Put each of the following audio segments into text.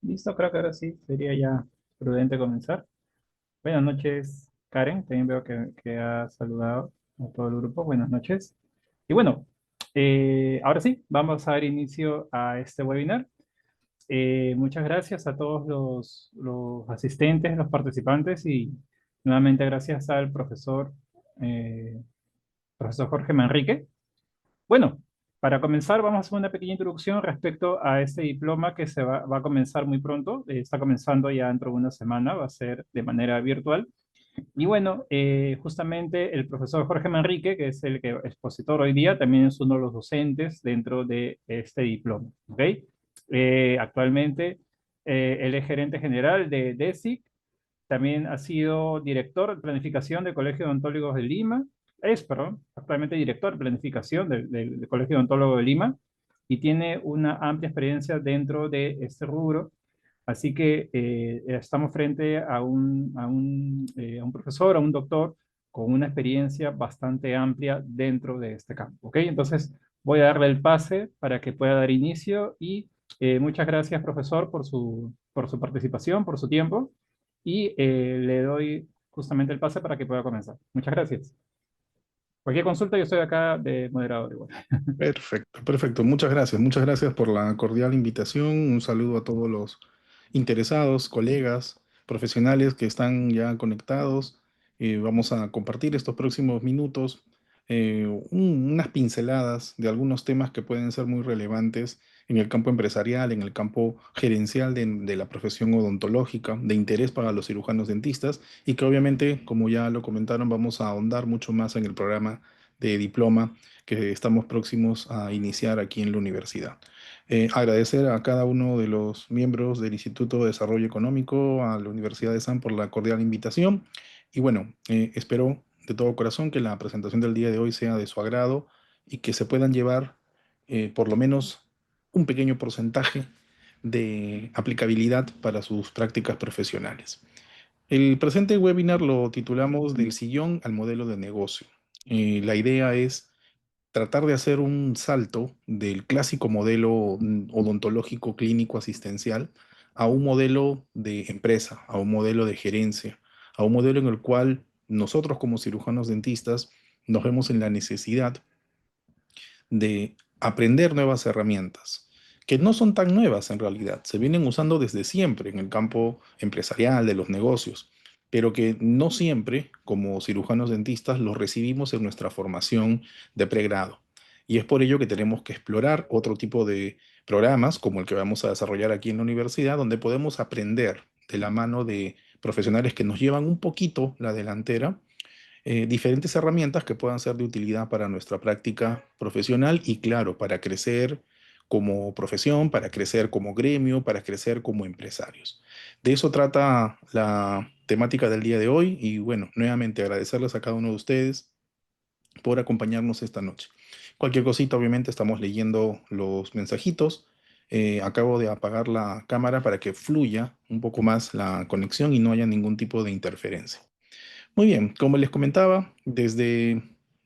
Listo, creo que ahora sí sería ya prudente comenzar. Buenas noches, Karen. También veo que ha saludado a todo el grupo. Buenas noches. Y bueno, ahora sí, vamos a dar inicio a este webinar. Muchas gracias a todos los asistentes, los participantes y nuevamente gracias al eh, profesor Jorge Manrique. Bueno, para comenzar, vamos a hacer una pequeña introducción respecto a este diploma que va a comenzar muy pronto. Está comenzando ya dentro de una semana, va a ser de manera virtual. Y bueno, justamente el profesor Jorge Manrique, que es el que expositor hoy día, también es uno de los docentes dentro de este diploma. ¿Ok? Actualmente, él es gerente general de DESIC, también ha sido director de planificación del Colegio de Odontólogos de Lima. Perdón, actualmente director de planificación del Colegio de Odontólogos de Lima y tiene una amplia experiencia dentro de este rubro. Así que estamos frente a un profesor, a un doctor con una experiencia bastante amplia dentro de este campo. ¿Ok? Entonces voy a darle el pase para que pueda dar inicio y muchas gracias, profesor, por su participación, por su tiempo y le doy justamente el pase para que pueda comenzar. Muchas gracias. Cualquier consulta, yo estoy acá de moderador igual. Perfecto, perfecto. Muchas gracias. Muchas gracias por la cordial invitación. Un saludo a todos los interesados, colegas, profesionales que están ya conectados. Vamos a compartir estos próximos minutos unas pinceladas de algunos temas que pueden ser muy relevantes en el campo empresarial, en el campo gerencial de la profesión odontológica, de interés para los cirujanos dentistas y que obviamente, como ya lo comentaron, vamos a ahondar mucho más en el programa de diploma que estamos próximos a iniciar aquí en la universidad. Agradecer a cada uno de los miembros del Instituto de Desarrollo Económico, a la Universidad de San por la cordial invitación. Y bueno, espero de todo corazón que la presentación del día de hoy sea de su agrado y que se puedan llevar por lo menos un pequeño porcentaje de aplicabilidad para sus prácticas profesionales. El presente webinar lo titulamos Del sillón al modelo de negocio. La idea es tratar de hacer un salto del clásico modelo odontológico clínico asistencial a un modelo de empresa, a un modelo de gerencia, a un modelo en el cual nosotros como cirujanos dentistas nos vemos en la necesidad de aprender nuevas herramientas, que no son tan nuevas en realidad, se vienen usando desde siempre en el campo empresarial, de los negocios, pero que no siempre, como cirujanos dentistas, los recibimos en nuestra formación de pregrado. Y es por ello que tenemos que explorar otro tipo de programas, como el que vamos a desarrollar aquí en la universidad, donde podemos aprender de la mano de profesionales que nos llevan un poquito la delantera diferentes herramientas que puedan ser de utilidad para nuestra práctica profesional y claro, para crecer como profesión, para crecer como gremio, para crecer como empresarios. De eso trata la temática del día de hoy y bueno, nuevamente agradecerles a cada uno de ustedes por acompañarnos esta noche. Cualquier cosita, obviamente, estamos leyendo los mensajitos. Acabo de apagar la cámara para que fluya un poco más la conexión y no haya ningún tipo de interferencia. Muy bien, como les comentaba, desde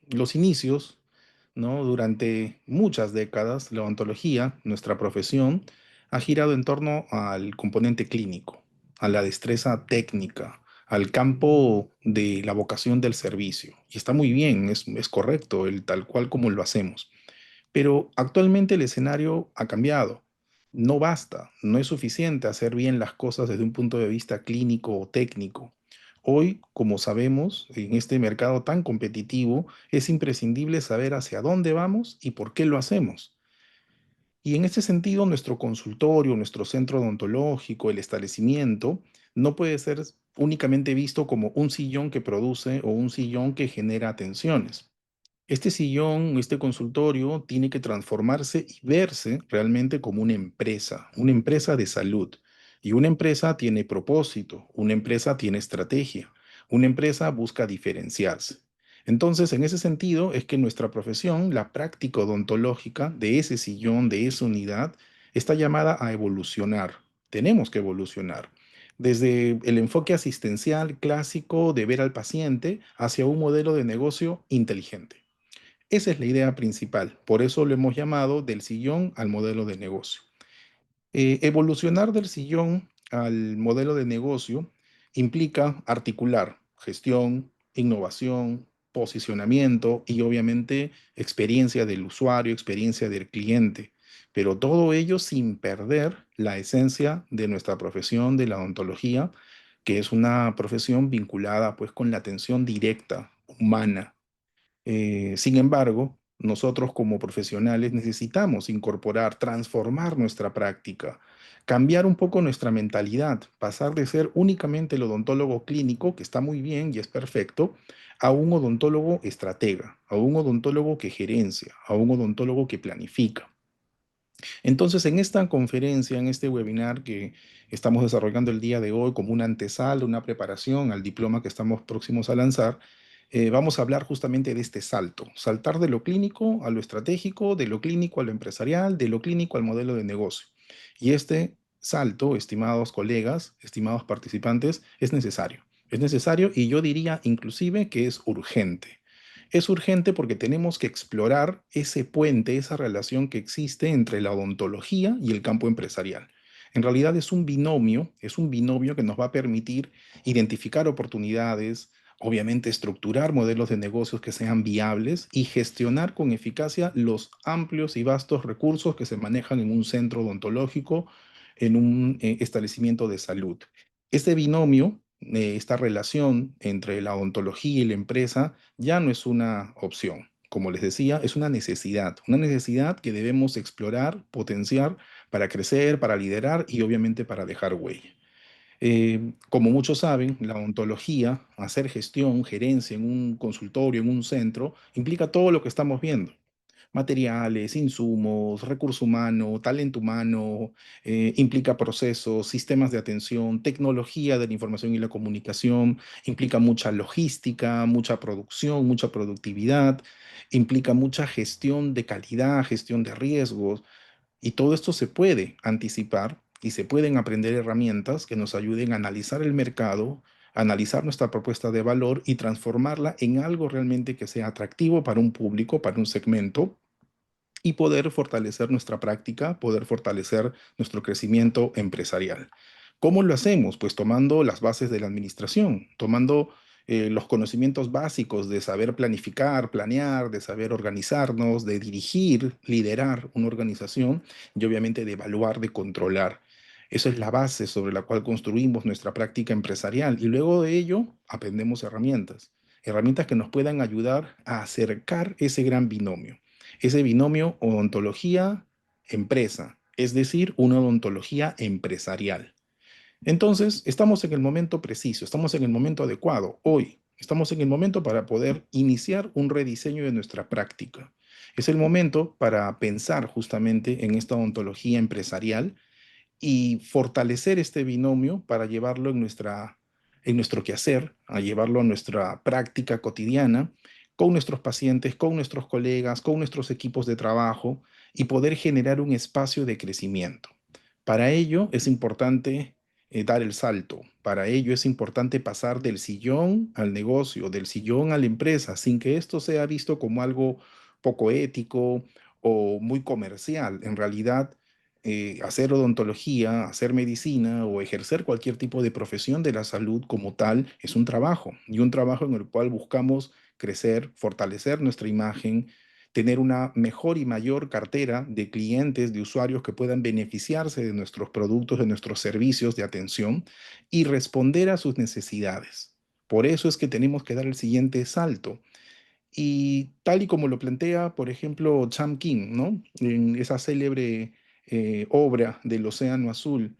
los inicios, ¿no? Durante muchas décadas, la odontología, nuestra profesión, ha girado en torno al componente clínico, a la destreza técnica, al campo de la vocación del servicio. Y está muy bien, es correcto, el tal cual como lo hacemos. Pero actualmente el escenario ha cambiado. No basta, no es suficiente hacer bien las cosas desde un punto de vista clínico o técnico. Hoy, como sabemos, en este mercado tan competitivo, es imprescindible saber hacia dónde vamos y por qué lo hacemos. Y en ese sentido, nuestro consultorio, nuestro centro odontológico, el establecimiento, no puede ser únicamente visto como un sillón que produce o un sillón que genera atenciones. Este sillón, este consultorio, tiene que transformarse y verse realmente como una empresa de salud. Y una empresa tiene propósito, una empresa tiene estrategia, una empresa busca diferenciarse. Entonces, en ese sentido, es que nuestra profesión, la práctica odontológica de ese sillón, de esa unidad, está llamada a evolucionar. Tenemos que evolucionar desde el enfoque asistencial clásico de ver al paciente hacia un modelo de negocio inteligente. Esa es la idea principal, por eso lo hemos llamado del sillón al modelo de negocio. Evolucionar del sillón al modelo de negocio implica articular gestión, innovación, posicionamiento y obviamente experiencia del usuario, experiencia del cliente, pero todo ello sin perder la esencia de nuestra profesión de la odontología, que es una profesión vinculada pues con la atención directa, humana. Sin embargo, nosotros como profesionales necesitamos incorporar, transformar nuestra práctica, cambiar un poco nuestra mentalidad, pasar de ser únicamente el odontólogo clínico, que está muy bien y es perfecto, a un odontólogo estratega, a un odontólogo que gerencia, a un odontólogo que planifica. Entonces, en esta conferencia, en este webinar que estamos desarrollando el día de hoy como una antesala, una preparación al diploma que estamos próximos a lanzar, vamos a hablar justamente de este salto, saltar de lo clínico a lo estratégico, de lo clínico a lo empresarial, de lo clínico al modelo de negocio. Y este salto, estimados colegas, estimados participantes, es necesario. Es necesario y yo diría inclusive que es urgente. Es urgente porque tenemos que explorar ese puente, esa relación que existe entre la odontología y el campo empresarial. En realidad es un binomio que nos va a permitir identificar oportunidades, obviamente estructurar modelos de negocios que sean viables y gestionar con eficacia los amplios y vastos recursos que se manejan en un centro odontológico, en un establecimiento de salud. Este binomio, esta relación entre la odontología y la empresa, ya no es una opción. Como les decía, es una necesidad que debemos explorar, potenciar para crecer, para liderar y obviamente para dejar huella. Como muchos saben, la odontología, hacer gestión, gerencia en un consultorio, en un centro, implica todo lo que estamos viendo: materiales, insumos, recurso humano, talento humano, implica procesos, sistemas de atención, tecnología de la información y la comunicación, implica mucha logística, mucha producción, mucha productividad, implica mucha gestión de calidad, gestión de riesgos, y todo esto se puede anticipar y se pueden aprender herramientas que nos ayuden a analizar el mercado, analizar nuestra propuesta de valor y transformarla en algo realmente que sea atractivo para un público, para un segmento, y poder fortalecer nuestra práctica, poder fortalecer nuestro crecimiento empresarial. ¿Cómo lo hacemos? Pues tomando las bases de la administración, tomando los conocimientos básicos de saber planificar, planear, de saber organizarnos, de dirigir, liderar una organización y obviamente de evaluar, de controlar. Esa es la base sobre la cual construimos nuestra práctica empresarial y luego de ello aprendemos herramientas, herramientas que nos puedan ayudar a acercar ese gran binomio, ese binomio odontología-empresa, es decir, una odontología empresarial. Entonces, estamos en el momento preciso, estamos en el momento adecuado, hoy. Estamos en el momento para poder iniciar un rediseño de nuestra práctica. Es el momento para pensar justamente en esta odontología empresarial y fortalecer este binomio para llevarlo en nuestro quehacer, a llevarlo a nuestra práctica cotidiana, con nuestros pacientes, con nuestros colegas, con nuestros equipos de trabajo y poder generar un espacio de crecimiento. Para ello es importante dar el salto. Para ello es importante pasar del sillón al negocio, del sillón a la empresa, sin que esto sea visto como algo poco ético o muy comercial. En realidad, hacer odontología, hacer medicina o ejercer cualquier tipo de profesión de la salud como tal es un trabajo, y un trabajo en el cual buscamos crecer, fortalecer nuestra imagen, tener una mejor y mayor cartera de clientes, de usuarios que puedan beneficiarse de nuestros productos, de nuestros servicios de atención y responder a sus necesidades. Por eso es que tenemos que dar el siguiente salto. Y tal y como lo plantea, por ejemplo, Cham King, ¿no? En esa célebre obra del Océano Azul,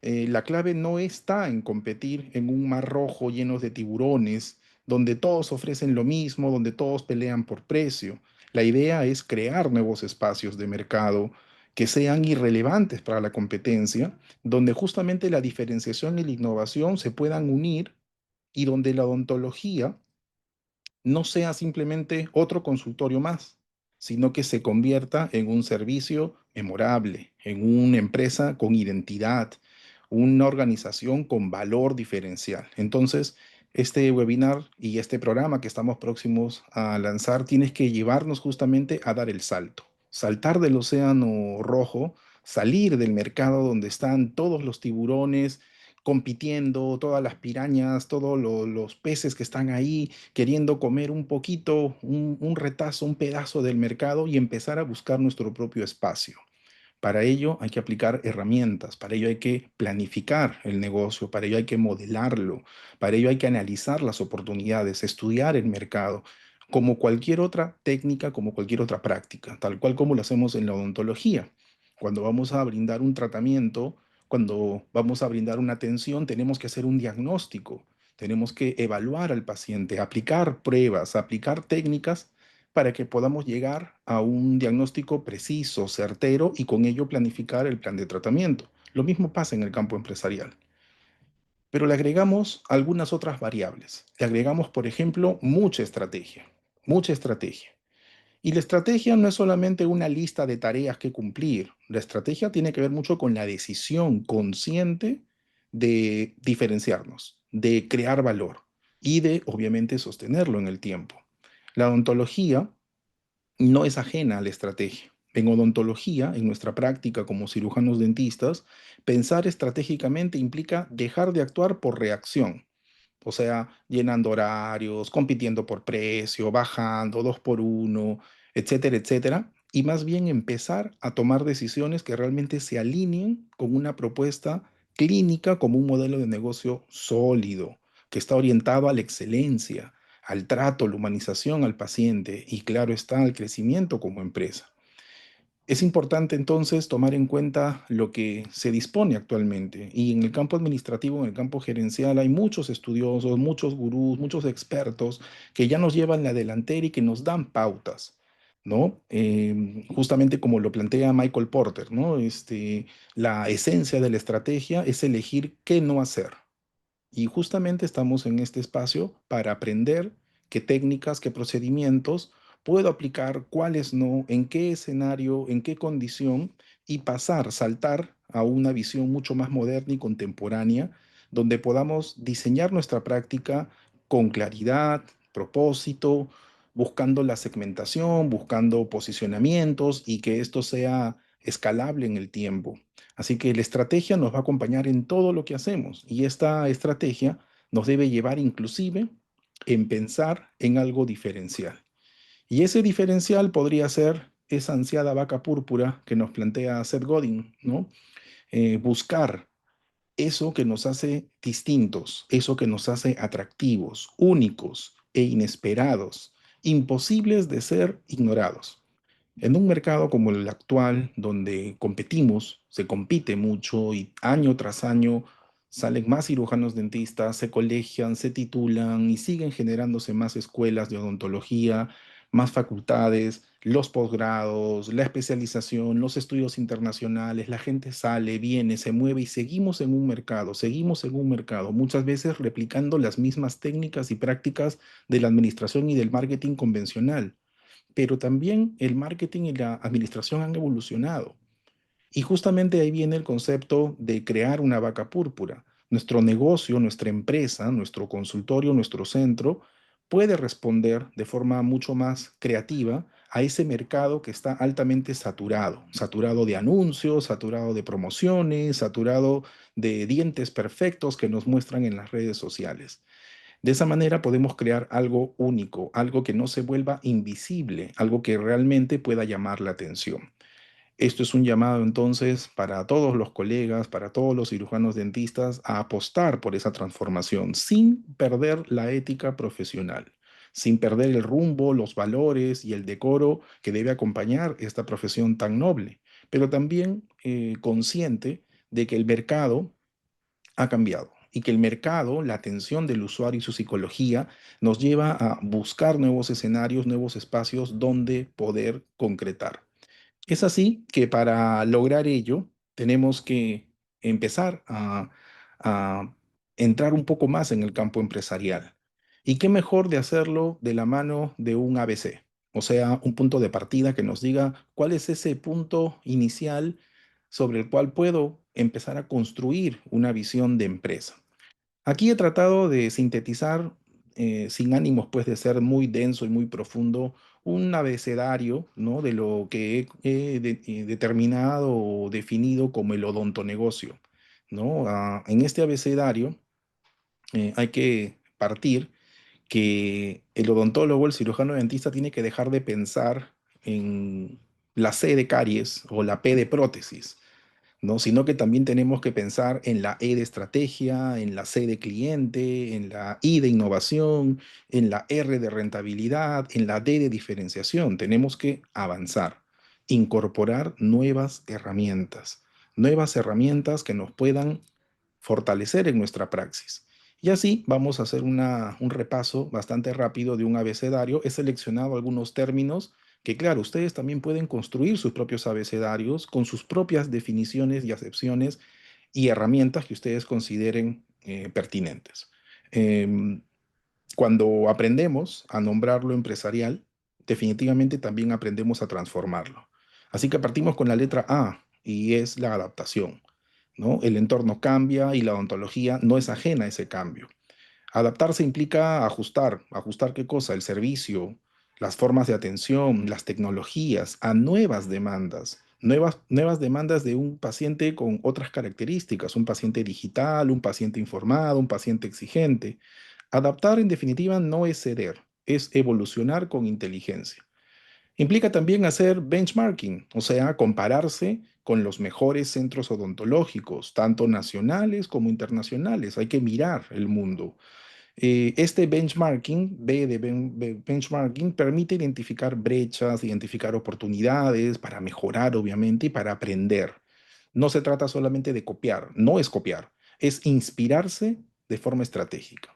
la clave no está en competir en un mar rojo lleno de tiburones, donde todos ofrecen lo mismo, donde todos pelean por precio. La idea es crear nuevos espacios de mercado que sean irrelevantes para la competencia, donde justamente la diferenciación y la innovación se puedan unir y donde la odontología no sea simplemente otro consultorio más, sino que se convierta en un servicio memorable, en una empresa con identidad, una organización con valor diferencial. Entonces, este webinar y este programa que estamos próximos a lanzar tienes que llevarnos justamente a dar el salto, saltar del océano rojo, salir del mercado donde están todos los tiburones compitiendo, todas las pirañas, todos los peces que están ahí queriendo comer un poquito, un retazo, un pedazo del mercado y empezar a buscar nuestro propio espacio. Para ello hay que aplicar herramientas, para ello hay que planificar el negocio, para ello hay que modelarlo, para ello hay que analizar las oportunidades, estudiar el mercado, como cualquier otra técnica, como cualquier otra práctica, tal cual como lo hacemos en la odontología. Cuando vamos a brindar un tratamiento, cuando vamos a brindar una atención, tenemos que hacer un diagnóstico, tenemos que evaluar al paciente, aplicar pruebas, aplicar técnicas para que podamos llegar a un diagnóstico preciso, certero y con ello planificar el plan de tratamiento. Lo mismo pasa en el campo empresarial. Pero le agregamos algunas otras variables. Le agregamos, por ejemplo, mucha estrategia, mucha estrategia. Y la estrategia no es solamente una lista de tareas que cumplir. La estrategia tiene que ver mucho con la decisión consciente de diferenciarnos, de crear valor y de, obviamente, sostenerlo en el tiempo. La odontología no es ajena a la estrategia. En odontología, en nuestra práctica como cirujanos dentistas, pensar estratégicamente implica dejar de actuar por reacción, o sea, llenando horarios, compitiendo por precio, bajando dos por uno, etcétera, etcétera, y más bien empezar a tomar decisiones que realmente se alineen con una propuesta clínica como un modelo de negocio sólido, que está orientado a la excelencia, al trato, la humanización al paciente y claro está, al crecimiento como empresa. Es importante entonces tomar en cuenta lo que se dispone actualmente y en el campo administrativo, en el campo gerencial, hay muchos estudiosos, muchos gurús, muchos expertos que ya nos llevan la delantera y que nos dan pautas, ¿no? Justamente como lo plantea Michael Porter, ¿no? La esencia de la estrategia es elegir qué no hacer. Y justamente estamos en este espacio para aprender qué técnicas, qué procedimientos puedo aplicar, cuáles no, en qué escenario, en qué condición y pasar, saltar a una visión mucho más moderna y contemporánea, donde podamos diseñar nuestra práctica con claridad, propósito, buscando la segmentación, buscando posicionamientos y que esto sea escalable en el tiempo. Así que la estrategia nos va a acompañar en todo lo que hacemos y esta estrategia nos debe llevar inclusive en pensar en algo diferencial. Y ese diferencial podría ser esa ansiada vaca púrpura que nos plantea Seth Godin, ¿no? Buscar eso que nos hace distintos, eso que nos hace atractivos, únicos e inesperados, imposibles de ser ignorados. En un mercado como el actual, donde competimos, se compite mucho y año tras año salen más cirujanos dentistas, se colegian, se titulan y siguen generándose más escuelas de odontología, más facultades, los posgrados, la especialización, los estudios internacionales, la gente sale, viene, se mueve y seguimos en un mercado, muchas veces replicando las mismas técnicas y prácticas de la administración y del marketing convencional, pero también el marketing y la administración han evolucionado. Y justamente ahí viene el concepto de crear una vaca púrpura. Nuestro negocio, nuestra empresa, nuestro consultorio, nuestro centro puede responder de forma mucho más creativa a ese mercado que está altamente saturado, saturado de anuncios, saturado de promociones, saturado de dientes perfectos que nos muestran en las redes sociales. De esa manera podemos crear algo único, algo que no se vuelva invisible, algo que realmente pueda llamar la atención. Esto es un llamado entonces para todos los colegas, para todos los cirujanos dentistas a apostar por esa transformación sin perder la ética profesional, sin perder el rumbo, los valores y el decoro que debe acompañar esta profesión tan noble, pero también consciente de que el mercado ha cambiado y que el mercado, la atención del usuario y su psicología nos lleva a buscar nuevos escenarios, nuevos espacios donde poder concretar. Es así que para lograr ello tenemos que empezar a entrar un poco más en el campo empresarial. ¿Y qué mejor de hacerlo de la mano de un ABC? O sea, un punto de partida que nos diga cuál es ese punto inicial sobre el cual puedo empezar a construir una visión de empresa. Aquí he tratado de sintetizar sin ánimos pues de ser muy denso y muy profundo, un abecedario, ¿no? De lo que he determinado o definido como el odontonegocio, ¿no? En este abecedario hay que partir que el odontólogo, el cirujano dentista, tiene que dejar de pensar en la C de caries o la P de prótesis, ¿no? Sino que también tenemos que pensar en la E de estrategia, en la C de cliente, en la I de innovación, en la R de rentabilidad, en la D de diferenciación. Tenemos que avanzar, incorporar nuevas herramientas que nos puedan fortalecer en nuestra praxis. Y así vamos a hacer un repaso bastante rápido de un abecedario. He seleccionado algunos términos que, claro, ustedes también pueden construir sus propios abecedarios con sus propias definiciones y acepciones y herramientas que ustedes consideren pertinentes. Em, Cuando aprendemos a nombrar lo empresarial, definitivamente también aprendemos a transformarlo. Así que partimos con la letra A y es la adaptación, ¿no? El entorno cambia y la odontología no es ajena a ese cambio. Adaptarse implica ajustar. ¿Ajustar qué cosa? El servicio, las formas de atención, las tecnologías a nuevas demandas. Nuevas demandas de un paciente con otras características, un paciente digital, un paciente informado, un paciente exigente. Adaptar, en definitiva, no es ceder, es evolucionar con inteligencia. Implica también hacer benchmarking, o sea, compararse con los mejores centros odontológicos, tanto nacionales como internacionales. Hay que mirar el mundo. Este benchmarking, benchmarking, permite identificar brechas, identificar oportunidades para mejorar, obviamente, y para aprender. No se trata solamente de copiar, no es copiar, es inspirarse de forma estratégica.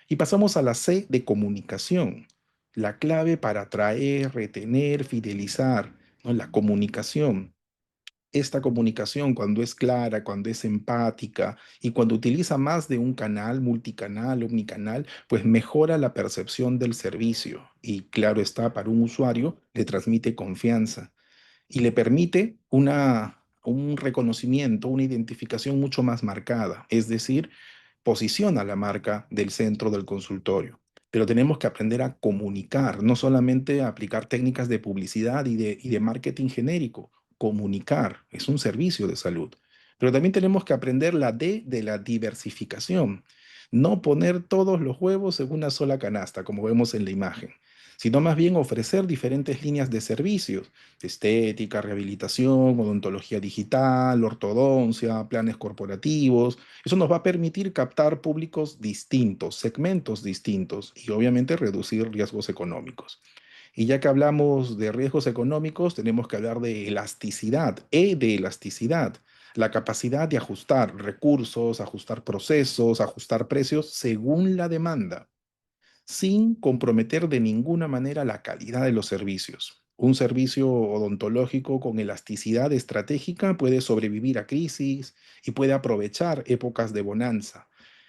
Y pasamos a la C de comunicación, la clave para atraer, retener, fidelizar, ¿no? La comunicación. Esta comunicación, cuando es clara, cuando es empática y cuando utiliza más de un canal, multicanal, omnicanal, pues mejora la percepción del servicio y claro está, para un usuario le transmite confianza y le permite un reconocimiento, una identificación mucho más marcada, es decir, posiciona la marca del centro del consultorio. Pero tenemos que aprender a comunicar, no solamente a aplicar técnicas de publicidad y de marketing genérico. Comunicar es un servicio de salud. Pero también tenemos que aprender la D de la diversificación. No poner todos los huevos en una sola canasta, como vemos en la imagen, sino más bien ofrecer diferentes líneas de servicios: estética, rehabilitación, odontología digital, ortodoncia, planes corporativos. Eso nos va a permitir captar públicos distintos, segmentos distintos y obviamente reducir riesgos económicos. Y ya que hablamos de riesgos económicos, tenemos que hablar de elasticidad, de elasticidad, la capacidad de ajustar recursos, ajustar procesos, ajustar precios según la demanda sin comprometer de ninguna manera la calidad de los servicios. Un servicio odontológico con elasticidad estratégica puede sobrevivir a crisis y puede aprovechar épocas de bonanza.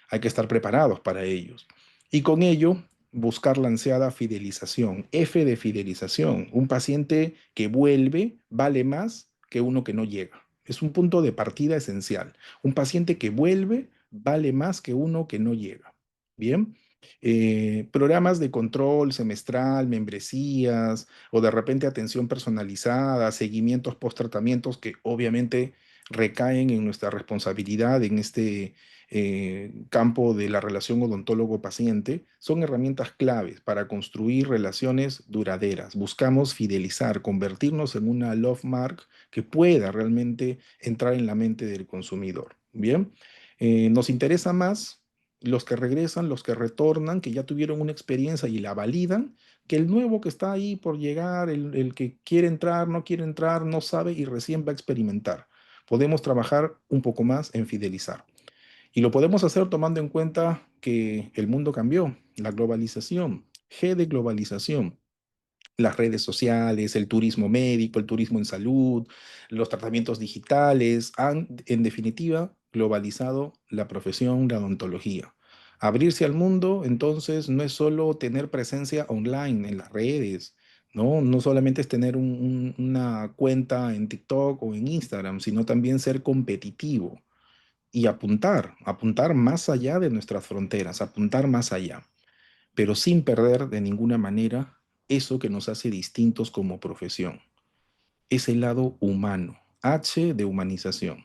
Hay que estar preparados para ellos. Y con ello, buscar la ansiada fidelización. F de fidelización. Un paciente que vuelve vale más que uno que no llega. Es un punto de partida esencial. Un paciente que vuelve vale más que uno que no llega. Bien. Programas de control semestral, membresías o de repente atención personalizada, seguimientos post-tratamientos que obviamente recaen en nuestra responsabilidad en este campo de la relación odontólogo-paciente, son herramientas claves para construir relaciones duraderas. Buscamos fidelizar, convertirnos en una love mark que pueda realmente entrar en la mente del consumidor. Bien, nos interesa más los que regresan, los que retornan, que ya tuvieron una experiencia y la validan, que el nuevo que está ahí por llegar, el que quiere entrar, no quiere entrar, no sabe y recién va a experimentar. Podemos trabajar un poco más en fidelizar. Y lo podemos hacer tomando en cuenta que el mundo cambió, la globalización, G de globalización, las redes sociales, el turismo médico, el turismo en salud, los tratamientos digitales, han, en definitiva, globalizado la profesión, la odontología. Abrirse al mundo, entonces, no es solo tener presencia online en las redes, ¿no? No solamente es tener una cuenta en TikTok o en Instagram, sino también ser competitivo y apuntar más allá de nuestras fronteras, apuntar más allá. pero sin perder de ninguna manera eso que nos hace distintos como profesión, ese lado humano, H de humanización.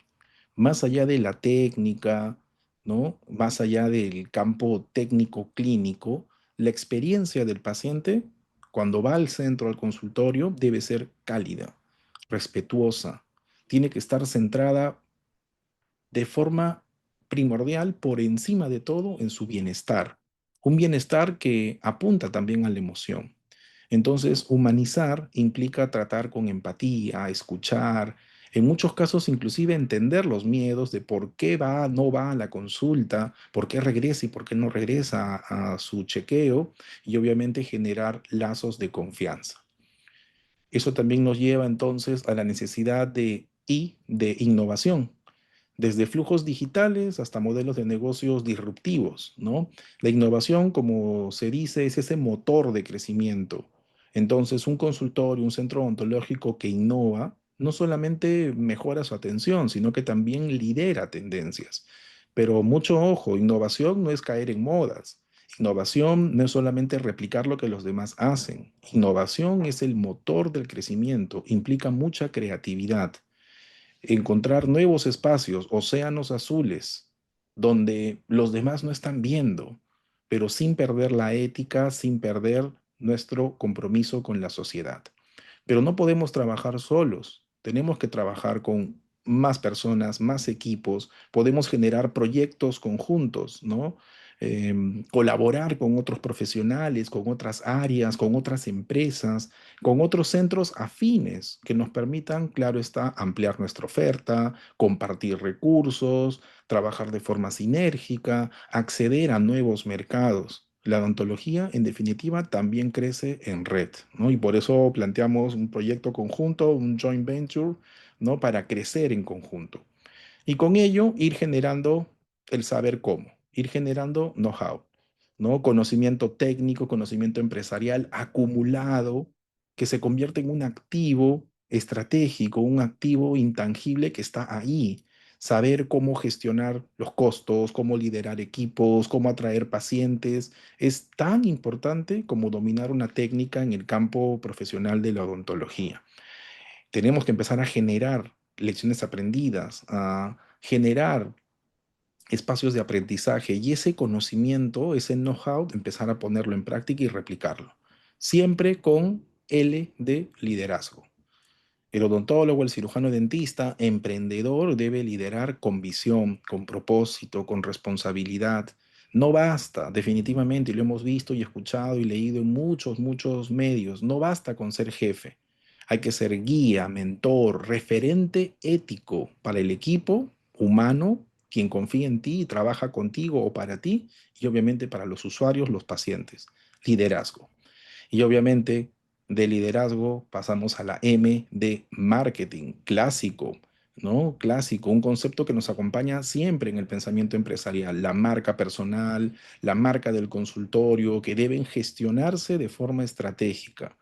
Más allá de la técnica, ¿no? Más allá del campo técnico clínico, la experiencia del paciente cuando va al centro, al consultorio, debe ser cálida, respetuosa, tiene que estar centrada de forma primordial por encima de todo en su bienestar, un bienestar que apunta también a la emoción. Entonces, humanizar implica tratar con empatía, escuchar, en muchos casos inclusive entender los miedos de por qué va, no va a la consulta, por qué regresa y por qué no regresa a su chequeo y obviamente generar lazos de confianza. Eso también nos lleva entonces a la necesidad de innovación, desde flujos digitales hasta modelos de negocios disruptivos, ¿no? La innovación, como se dice, es ese motor de crecimiento. Entonces, un consultorio, un centro odontológico que innova, no solamente mejora su atención, sino que también lidera tendencias. Pero mucho ojo, innovación no es caer en modas. Innovación no es solamente replicar lo que los demás hacen. Innovación es el motor del crecimiento, implica mucha creatividad, encontrar nuevos espacios, océanos azules, donde los demás no están viendo, pero sin perder la ética, sin perder nuestro compromiso con la sociedad. Pero no podemos trabajar solos, tenemos que trabajar con más personas, más equipos, podemos generar proyectos conjuntos, ¿no? Colaborar con otros profesionales, con otras áreas, con otras empresas, con otros centros afines que nos permitan, claro está, ampliar nuestra oferta, compartir recursos, trabajar de forma sinérgica, acceder a nuevos mercados. La odontología, en definitiva, también crece en red, ¿no? Y por eso planteamos un proyecto conjunto, un joint venture, ¿no? Para crecer en conjunto. Y con ello ir generando el saber cómo, ir generando know-how, ¿no? Conocimiento técnico, conocimiento empresarial acumulado que se convierte en un activo estratégico, un activo intangible que está ahí. Saber cómo gestionar los costos, cómo liderar equipos, cómo atraer pacientes, es tan importante como dominar una técnica en el campo profesional de la odontología. Tenemos que empezar a generar lecciones aprendidas, a generar espacios de aprendizaje y ese conocimiento, ese know-how, empezar a ponerlo en práctica y replicarlo. Siempre con L de liderazgo. El odontólogo, el cirujano dentista, emprendedor debe liderar con visión, con propósito, con responsabilidad. No basta, definitivamente, y lo hemos visto y escuchado y leído en muchos, muchos medios, no basta con ser jefe. Hay que ser guía, mentor, referente ético para el equipo humano, quien confía en ti y trabaja contigo o para ti, y obviamente para los usuarios, los pacientes. Liderazgo. Y obviamente de liderazgo pasamos a la M de marketing, clásico, ¿no? Clásico, un concepto que nos acompaña siempre en el pensamiento empresarial, la marca personal, la marca del consultorio, que deben gestionarse de forma estratégica.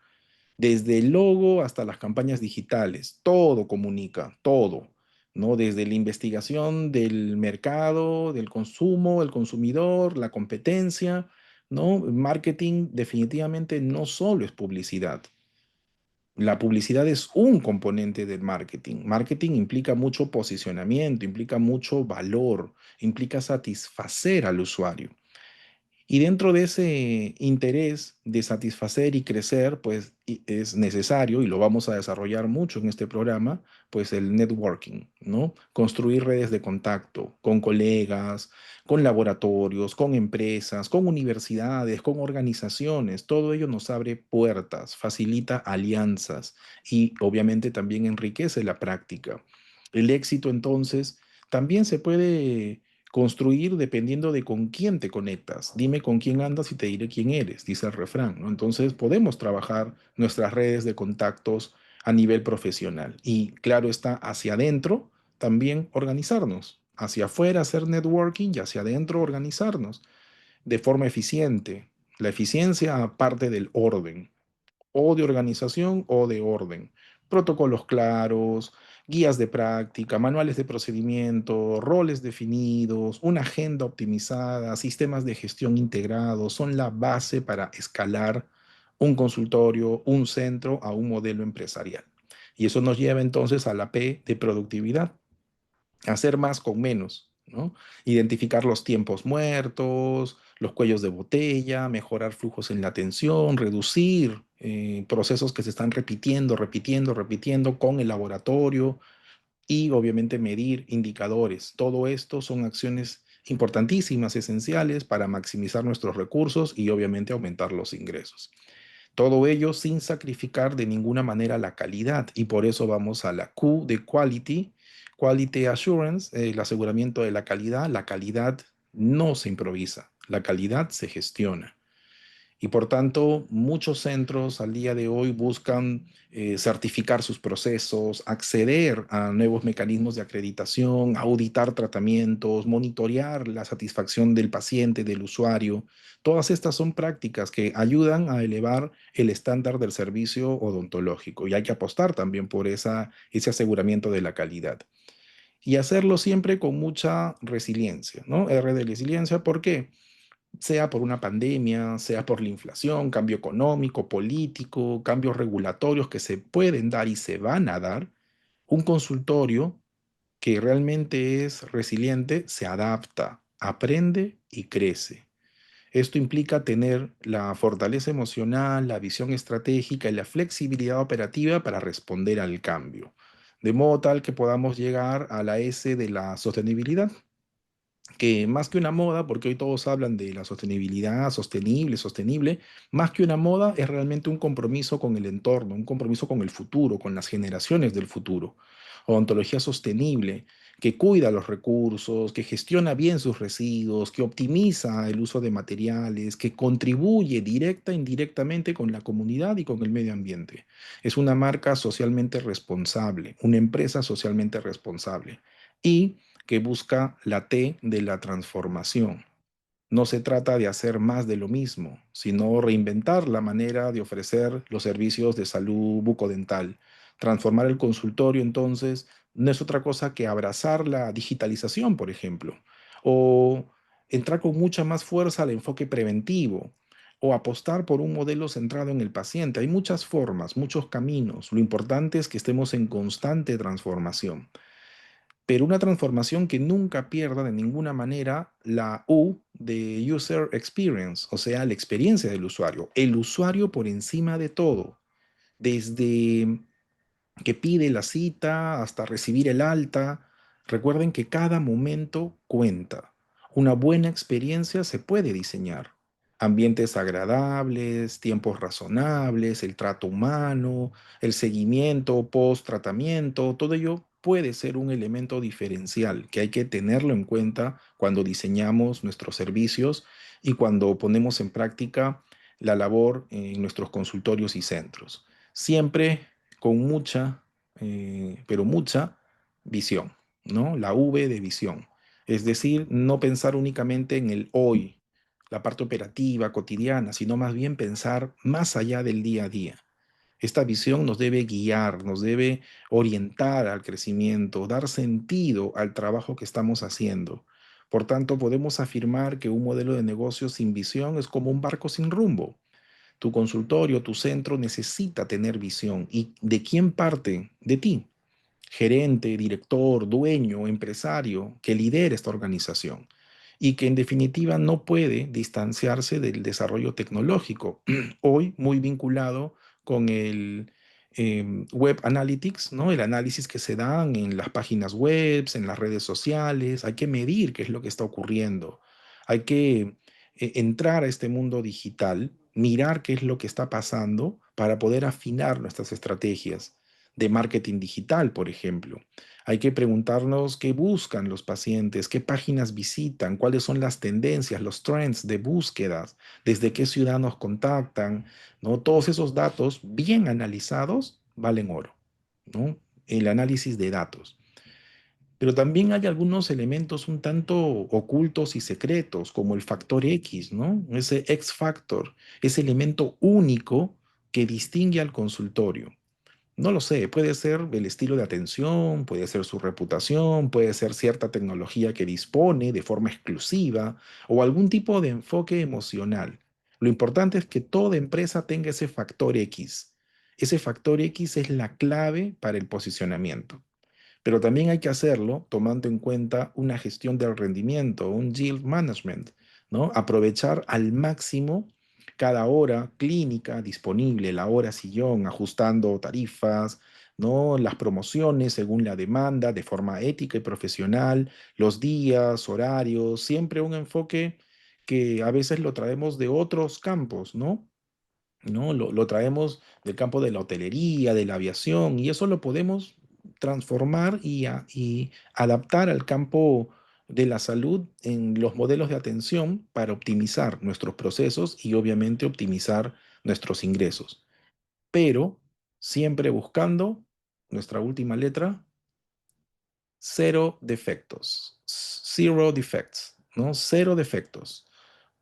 Desde el logo hasta las campañas digitales, todo comunica, todo, ¿no? Desde la investigación del mercado, del consumo, el consumidor, la competencia, ¿no? Marketing definitivamente no solo es publicidad. La publicidad es un componente del marketing. Marketing implica mucho posicionamiento, implica mucho valor, implica satisfacer al usuario. Y dentro de ese interés de satisfacer y crecer, pues es necesario, y lo vamos a desarrollar mucho en este programa, pues el networking, ¿no? Construir redes de contacto con colegas, con laboratorios, con empresas, con universidades, con organizaciones. Todo ello nos abre puertas, facilita alianzas y obviamente también enriquece la práctica. El éxito entonces también se puede construir dependiendo de con quién te conectas. Dime con quién andas y te diré quién eres, dice el refrán, ¿no? Entonces podemos trabajar nuestras redes de contactos a nivel profesional. Y claro está, hacia adentro también organizarnos. Hacia afuera hacer networking y hacia adentro organizarnos de forma eficiente. La eficiencia parte del orden, o de organización o de orden. Protocolos claros, guías de práctica, manuales de procedimiento, roles definidos, una agenda optimizada, sistemas de gestión integrados son la base para escalar un consultorio, un centro a un modelo empresarial. Y eso nos lleva entonces a la P de productividad, hacer más con menos, ¿no? Identificar los tiempos muertos, los cuellos de botella, mejorar flujos en la atención, reducir procesos que se están repitiendo con el laboratorio y obviamente medir indicadores. Todo esto son acciones importantísimas, esenciales para maximizar nuestros recursos y obviamente aumentar los ingresos. Todo ello sin sacrificar de ninguna manera la calidad y por eso vamos a la Q de Quality, Quality Assurance, el aseguramiento de la calidad. La calidad no se improvisa, la calidad se gestiona. Y por tanto, muchos centros al día de hoy buscan certificar sus procesos, acceder a nuevos mecanismos de acreditación, auditar tratamientos, monitorear la satisfacción del paciente, del usuario. Todas estas son prácticas que ayudan a elevar el estándar del servicio odontológico y hay que apostar también por ese aseguramiento de la calidad. Y hacerlo siempre con mucha resiliencia, ¿no? R de resiliencia, ¿por qué? Sea por una pandemia, sea por la inflación, cambio económico, político, cambios regulatorios que se pueden dar y se van a dar, un consultorio que realmente es resiliente se adapta, aprende y crece. Esto implica tener la fortaleza emocional, la visión estratégica y la flexibilidad operativa para responder al cambio, de modo tal que podamos llegar a la S de la sostenibilidad, que más que una moda, porque hoy todos hablan de la sostenibilidad, sostenible, más que una moda es realmente un compromiso con el entorno, un compromiso con el futuro, con las generaciones del futuro. Odontología sostenible, que cuida los recursos, que gestiona bien sus residuos, que optimiza el uso de materiales, que contribuye directa e indirectamente con la comunidad y con el medio ambiente. Es una marca socialmente responsable, una empresa socialmente responsable. Y que busca la T de la transformación. No se trata de hacer más de lo mismo, sino reinventar la manera de ofrecer los servicios de salud bucodental. Transformar el consultorio, entonces, no es otra cosa que abrazar la digitalización, por ejemplo, o entrar con mucha más fuerza al enfoque preventivo, o apostar por un modelo centrado en el paciente. Hay muchas formas, muchos caminos. Lo importante es que estemos en constante transformación, pero una transformación que nunca pierda de ninguna manera la U de User Experience, o sea, la experiencia del usuario. El usuario por encima de todo, desde que pide la cita hasta recibir el alta. Recuerden que cada momento cuenta. Una buena experiencia se puede diseñar. Ambientes agradables, tiempos razonables, el trato humano, el seguimiento, post-tratamiento, todo ello puede ser un elemento diferencial que hay que tenerlo en cuenta cuando diseñamos nuestros servicios y cuando ponemos en práctica la labor en nuestros consultorios y centros. Siempre con mucha, pero mucha visión, ¿no? La V de visión. Es decir, no pensar únicamente en el hoy, la parte operativa, cotidiana, sino más bien pensar más allá del día a día. Esta visión nos debe guiar, nos debe orientar al crecimiento, dar sentido al trabajo que estamos haciendo. Por tanto, podemos afirmar que un modelo de negocio sin visión es como un barco sin rumbo. Tu consultorio, tu centro necesita tener visión. ¿Y de quién parte? De ti, gerente, director, dueño, empresario, que lidera esta organización y que en definitiva no puede distanciarse del desarrollo tecnológico, hoy muy vinculado con el Web Analytics, ¿no? El análisis que se dan en las páginas web, en las redes sociales. Hay que medir qué es lo que está ocurriendo. Hay que entrar a este mundo digital, mirar qué es lo que está pasando para poder afinar nuestras estrategias de marketing digital, por ejemplo. Hay que preguntarnos qué buscan los pacientes, qué páginas visitan, cuáles son las tendencias, los trends de búsquedas, desde qué ciudad nos contactan, ¿no? Todos esos datos bien analizados valen oro, ¿no? El análisis de datos. Pero también hay algunos elementos un tanto ocultos y secretos, como el factor X, ¿no? Ese X factor, ese elemento único que distingue al consultorio. No lo sé, puede ser el estilo de atención, puede ser su reputación, puede ser cierta tecnología que dispone de forma exclusiva o algún tipo de enfoque emocional. Lo importante es que toda empresa tenga ese factor X. Ese factor X es la clave para el posicionamiento. Pero también hay que hacerlo tomando en cuenta una gestión del rendimiento, un yield management, ¿no? Aprovechar al máximo cada hora clínica disponible, la hora sillón, ajustando tarifas, ¿no? Las promociones según la demanda, de forma ética y profesional, los días, horarios, siempre un enfoque que a veces lo traemos de otros campos, ¿no? ¿No? Lo traemos del campo de la hotelería, de la aviación, y eso lo podemos transformar y adaptar al campo de la salud en los modelos de atención para optimizar nuestros procesos y obviamente optimizar nuestros ingresos. Pero siempre buscando nuestra última letra, cero defectos, zero defects, ¿no? Cero defectos.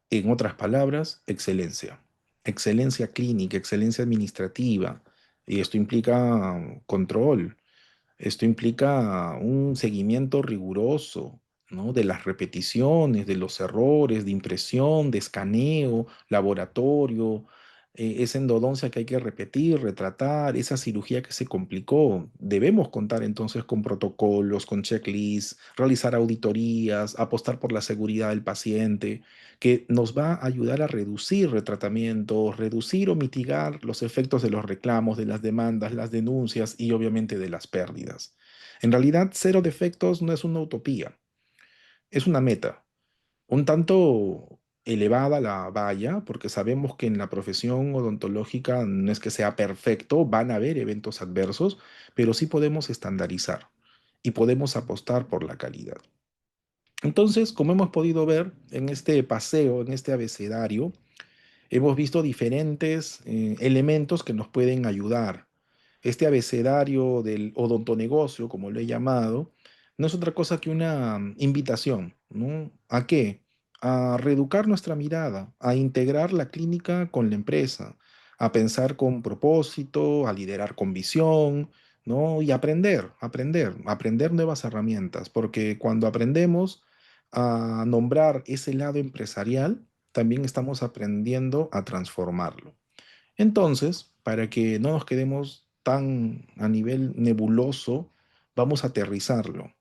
En otras palabras, excelencia. Excelencia clínica, excelencia administrativa. Y esto implica control, esto implica un seguimiento riguroso, ¿no? De las repeticiones, de los errores, de impresión, de escaneo, laboratorio, esa endodoncia que hay que repetir, retratar, esa cirugía que se complicó. Debemos contar entonces con protocolos, con checklists, realizar auditorías, apostar por la seguridad del paciente, que nos va a ayudar a reducir retratamientos, reducir o mitigar los efectos de los reclamos, de las demandas, las denuncias y obviamente de las pérdidas. En realidad, cero defectos no es una utopía, es una meta. Un tanto elevada la valla, porque sabemos que en la profesión odontológica no es que sea perfecto, van a haber eventos adversos, pero sí podemos estandarizar y podemos apostar por la calidad. Entonces, como hemos podido ver en este paseo, en este abecedario, hemos visto diferentes elementos que nos pueden ayudar. Este abecedario del odontonegocio, como lo he llamado, no es otra cosa que una invitación, ¿no? ¿A qué? A reeducar nuestra mirada, a integrar la clínica con la empresa, a pensar con propósito, a liderar con visión, ¿no? Y aprender nuevas herramientas, porque cuando aprendemos a nombrar ese lado empresarial, también estamos aprendiendo a transformarlo. Entonces, para que no nos quedemos tan a nivel nebuloso, vamos a aterrizarlo.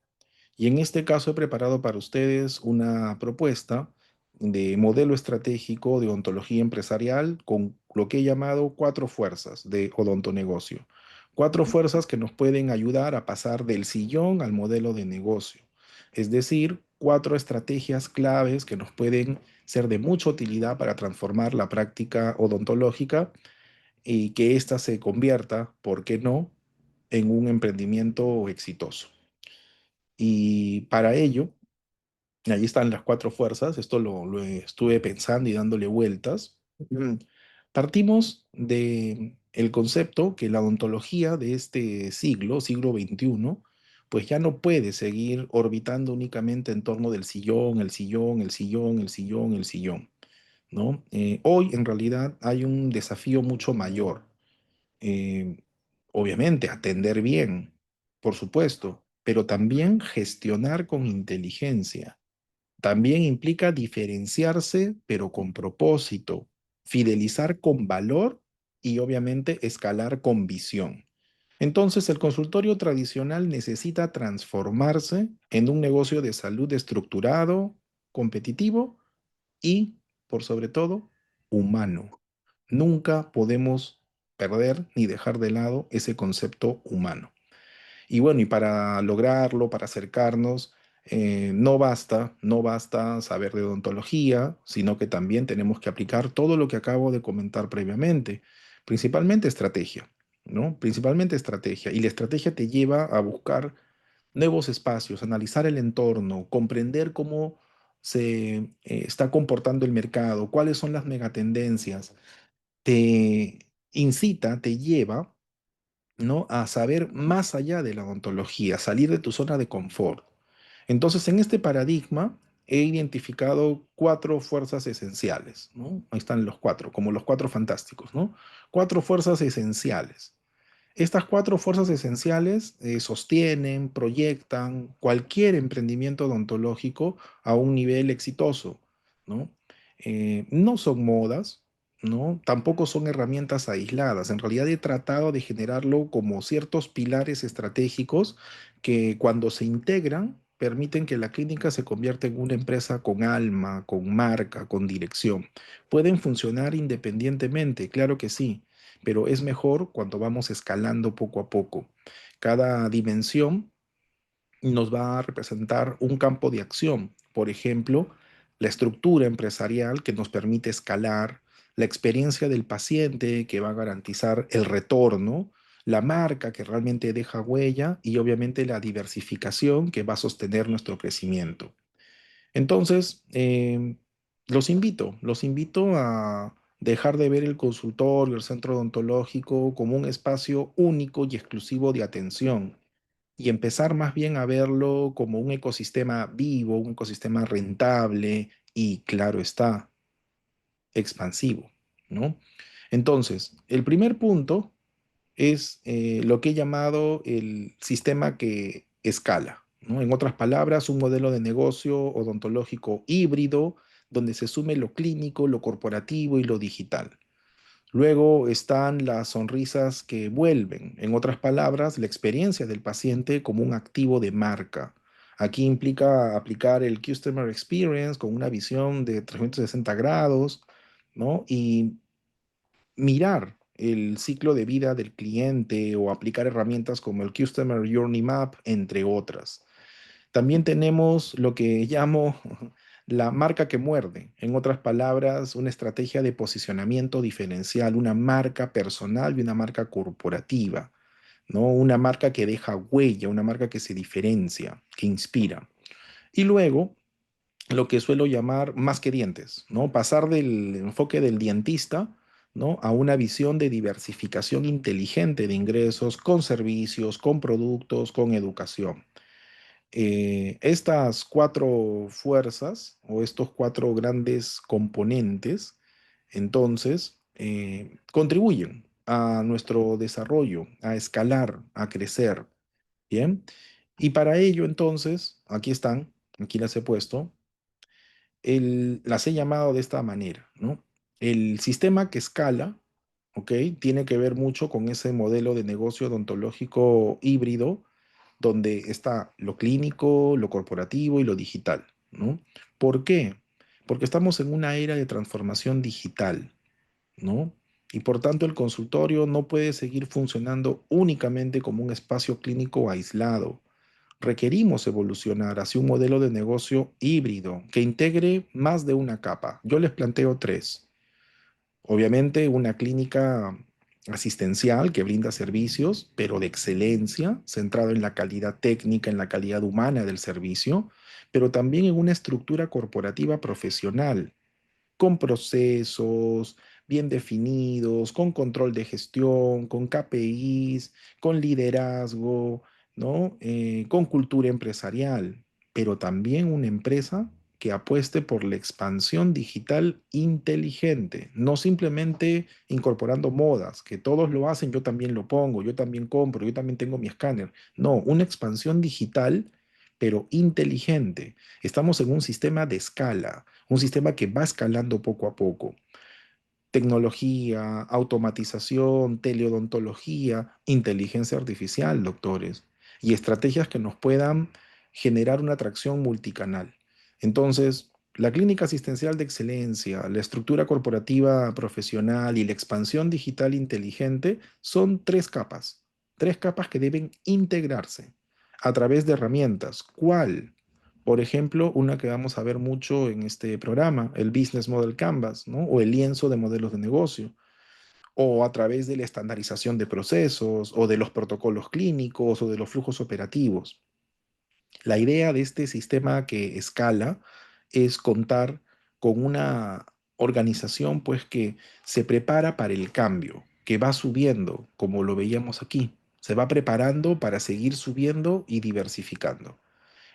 Y en este caso he preparado para ustedes una propuesta de modelo estratégico de ontología empresarial con lo que he llamado cuatro fuerzas de odontonegocio. Cuatro fuerzas que nos pueden ayudar a pasar del sillón al modelo de negocio. Es decir, cuatro estrategias claves que nos pueden ser de mucha utilidad para transformar la práctica odontológica y que ésta se convierta, ¿por qué no?, en un emprendimiento exitoso. Y para ello, ahí están las cuatro fuerzas, esto lo estuve pensando y dándole vueltas. Partimos de el concepto que la odontología de este siglo, siglo XXI, pues ya no puede seguir orbitando únicamente en torno del sillón, el sillón, el sillón, el sillón, el sillón, ¿no? Hoy en realidad hay un desafío mucho mayor. Eh, Obviamente, atender bien, por supuesto, pero también gestionar con inteligencia. También implica diferenciarse, pero con propósito, fidelizar con valor y obviamente escalar con visión. Entonces, el consultorio tradicional necesita transformarse en un negocio de salud estructurado, competitivo y, por sobre todo, humano. Nunca podemos perder ni dejar de lado ese concepto humano. Y bueno, y para lograrlo, para acercarnos, no basta saber de odontología, sino que también tenemos que aplicar todo lo que acabo de comentar previamente, principalmente estrategia, ¿no? Principalmente estrategia. Y la estrategia te lleva a buscar nuevos espacios, analizar el entorno, comprender cómo se está comportando el mercado, cuáles son las megatendencias, te incita, te lleva, ¿no?, a saber más allá de la odontología, salir de tu zona de confort. Entonces, en este paradigma he identificado cuatro fuerzas esenciales, ¿no? Ahí están los cuatro, como los cuatro fantásticos, ¿no? Cuatro fuerzas esenciales. Estas cuatro fuerzas esenciales sostienen, proyectan cualquier emprendimiento odontológico a un nivel exitoso, ¿no? No son modas, ¿no? Tampoco son herramientas aisladas. En realidad he tratado de generarlo como ciertos pilares estratégicos que cuando se integran permiten que la clínica se convierta en una empresa con alma, con marca, con dirección. Pueden funcionar independientemente, claro que sí, pero es mejor cuando vamos escalando poco a poco. Cada dimensión nos va a representar un campo de acción. Por ejemplo, la estructura empresarial que nos permite escalar, la experiencia del paciente que va a garantizar el retorno, la marca que realmente deja huella y obviamente la diversificación que va a sostener nuestro crecimiento. Entonces, los invito a dejar de ver el consultorio, el centro odontológico como un espacio único y exclusivo de atención y empezar más bien a verlo como un ecosistema vivo, un ecosistema rentable y, claro está, expansivo, ¿no? Entonces, el primer punto es lo que he llamado el sistema que escala, ¿no? En otras palabras, un modelo de negocio odontológico híbrido donde se sume lo clínico, lo corporativo y lo digital. Luego están las sonrisas que vuelven, en otras palabras, la experiencia del paciente como un activo de marca. Aquí implica aplicar el Customer Experience con una visión de 360 grados, ¿no? Y mirar el ciclo de vida del cliente o aplicar herramientas como el Customer Journey Map, entre otras. También tenemos lo que llamo la marca que muerde, en otras palabras, una estrategia de posicionamiento diferencial, una marca personal y una marca corporativa, ¿no? Una marca que deja huella, una marca que se diferencia, que inspira. Y luego lo que suelo llamar más que dientes, ¿no? Pasar del enfoque del dientista, ¿no? A una visión de diversificación inteligente de ingresos con servicios, con productos, con educación. Estas cuatro fuerzas o estos cuatro grandes componentes, entonces, contribuyen a nuestro desarrollo, a escalar, a crecer, ¿bien? Y para ello, entonces, aquí están, aquí las he puesto, las he llamado de esta manera, ¿no? El sistema que escala, ¿ok? Tiene que ver mucho con ese modelo de negocio odontológico híbrido, donde está lo clínico, lo corporativo y lo digital, ¿no? ¿Por qué? Porque estamos en una era de transformación digital, ¿no? Y por tanto el consultorio no puede seguir funcionando únicamente como un espacio clínico aislado. Requerimos evolucionar hacia un modelo de negocio híbrido que integre más de una capa. Yo les planteo tres. Obviamente una clínica asistencial que brinda servicios, pero de excelencia, centrado en la calidad técnica, en la calidad humana del servicio, pero también en una estructura corporativa profesional con procesos bien definidos, con control de gestión, con KPIs, con liderazgo, ¿no? Con cultura empresarial, pero también una empresa que apueste por la expansión digital inteligente, no simplemente incorporando modas, que todos lo hacen, yo también lo pongo, yo también compro, yo también tengo mi escáner. No, una expansión digital, pero inteligente. Estamos en un sistema de escala, un sistema que va escalando poco a poco. Tecnología, automatización, teleodontología, inteligencia artificial, doctores, y estrategias que nos puedan generar una atracción multicanal. Entonces, la clínica asistencial de excelencia, la estructura corporativa profesional y la expansión digital inteligente son tres capas que deben integrarse a través de herramientas. ¿Cuál? Por ejemplo, una que vamos a ver mucho en este programa, el Business Model Canvas, ¿no? O el lienzo de modelos de negocio, o a través de la estandarización de procesos, o de los protocolos clínicos, o de los flujos operativos. La idea de este sistema que escala es contar con una organización, pues, que se prepara para el cambio, que va subiendo, como lo veíamos aquí. Se va preparando para seguir subiendo y diversificando.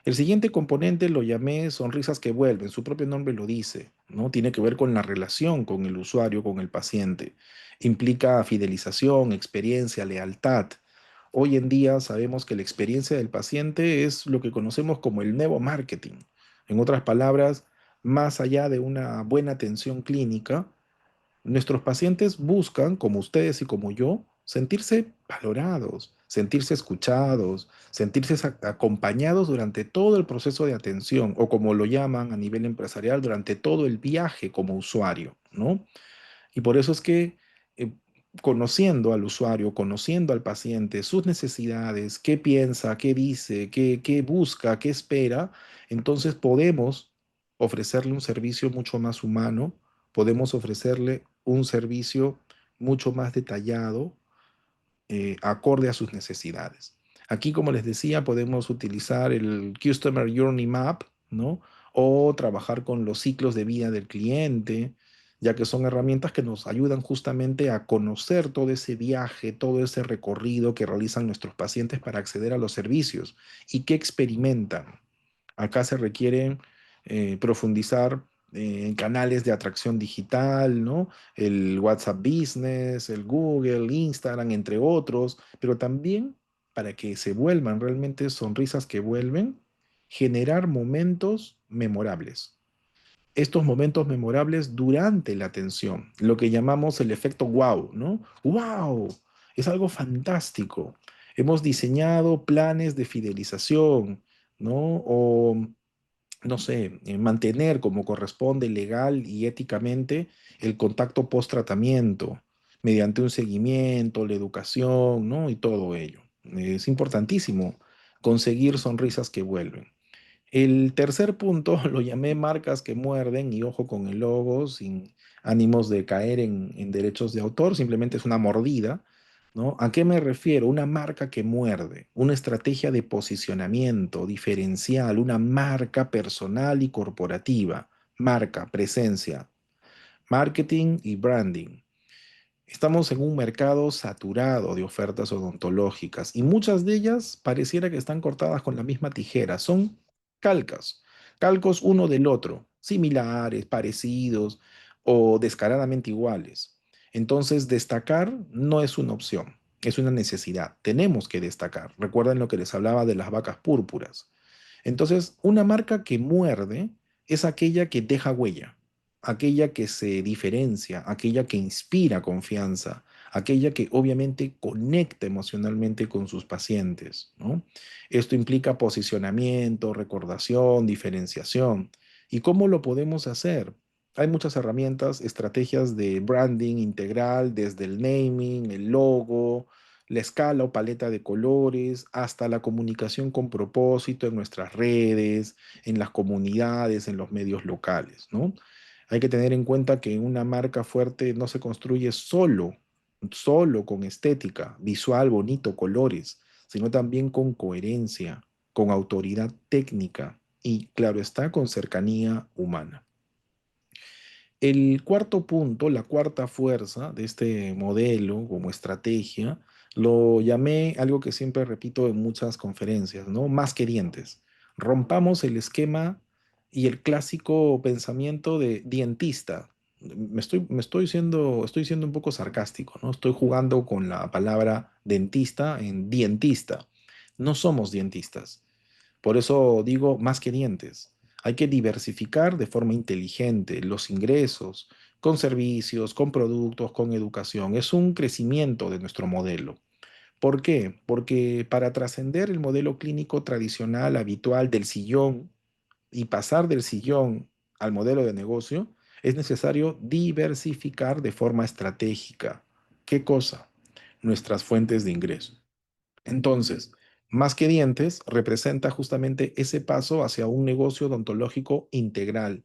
El siguiente componente lo llamé sonrisas que vuelven, su propio nombre lo dice, ¿no? Tiene que ver con la relación con el usuario, con el paciente. Implica fidelización, experiencia, lealtad. Hoy en día sabemos que la experiencia del paciente es lo que conocemos como el nuevo marketing. En otras palabras, más allá de una buena atención clínica, nuestros pacientes buscan, como ustedes y como yo, sentirse valorados, sentirse escuchados, sentirse acompañados durante todo el proceso de atención o como lo llaman a nivel empresarial, durante todo el viaje como usuario, ¿no? Y por eso es que eh, conociendo al usuario, conociendo al paciente, sus necesidades, qué piensa, qué dice, qué busca, qué espera, entonces podemos ofrecerle un servicio mucho más humano, podemos ofrecerle un servicio mucho más detallado, acorde a sus necesidades. Aquí, como les decía, podemos utilizar el Customer Journey Map, ¿no? O trabajar con los ciclos de vida del cliente, ya que son herramientas que nos ayudan justamente a conocer todo ese viaje, todo ese recorrido que realizan nuestros pacientes para acceder a los servicios y qué experimentan. Acá se requiere profundizar en canales de atracción digital, ¿no? El WhatsApp Business, el Google, Instagram, entre otros, pero también para que se vuelvan realmente sonrisas que vuelven, generar momentos memorables. Estos momentos memorables durante la atención, lo que llamamos el efecto wow, ¿no? ¡Wow! Es algo fantástico. Hemos diseñado planes de fidelización, ¿no? O no sé, mantener como corresponde legal y éticamente el contacto post-tratamiento mediante un seguimiento, la educación, ¿no? Y todo ello. Es importantísimo conseguir sonrisas que vuelven. El tercer punto lo llamé marcas que muerden y ojo con el logo, sin ánimos de caer en derechos de autor, simplemente es una mordida, ¿no? ¿A qué me refiero? Una marca que muerde, una estrategia de posicionamiento diferencial, una marca personal y corporativa, marca, presencia, marketing y branding. Estamos en un mercado saturado de ofertas odontológicas y muchas de ellas pareciera que están cortadas con la misma tijera. Son calcas, calcos uno del otro, similares, parecidos o descaradamente iguales. Entonces, destacar no es una opción, es una necesidad. Tenemos que destacar. Recuerden lo que les hablaba de las vacas púrpuras. Entonces, una marca que muerde es aquella que deja huella, aquella que se diferencia, aquella que inspira confianza, aquella que obviamente conecta emocionalmente con sus pacientes, ¿no? Esto implica posicionamiento, recordación, diferenciación. ¿Y cómo lo podemos hacer? Hay muchas herramientas, estrategias de branding integral, desde el naming, el logo, la escala o paleta de colores, hasta la comunicación con propósito en nuestras redes, en las comunidades, en los medios locales, ¿no? Hay que tener en cuenta que una marca fuerte no se construye solo con estética, visual, bonito, colores, sino también con coherencia, con autoridad técnica y, claro está, con cercanía humana. El cuarto punto, la cuarta fuerza de este modelo como estrategia, lo llamé algo que siempre repito en muchas conferencias, ¿no? Más que dientes. Rompamos el esquema y el clásico pensamiento de dientista. Estoy siendo un poco sarcástico, ¿no? Estoy jugando con la palabra dentista en dientista. No somos dentistas. Por eso digo más que dientes. Hay que diversificar de forma inteligente los ingresos, con servicios, con productos, con educación. Es un crecimiento de nuestro modelo. ¿Por qué? Porque para trascender el modelo clínico tradicional, habitual del sillón y pasar del sillón al modelo de negocio, es necesario diversificar de forma estratégica. ¿Qué cosa? Nuestras fuentes de ingreso. Entonces, más que dientes, representa justamente ese paso hacia un negocio odontológico integral,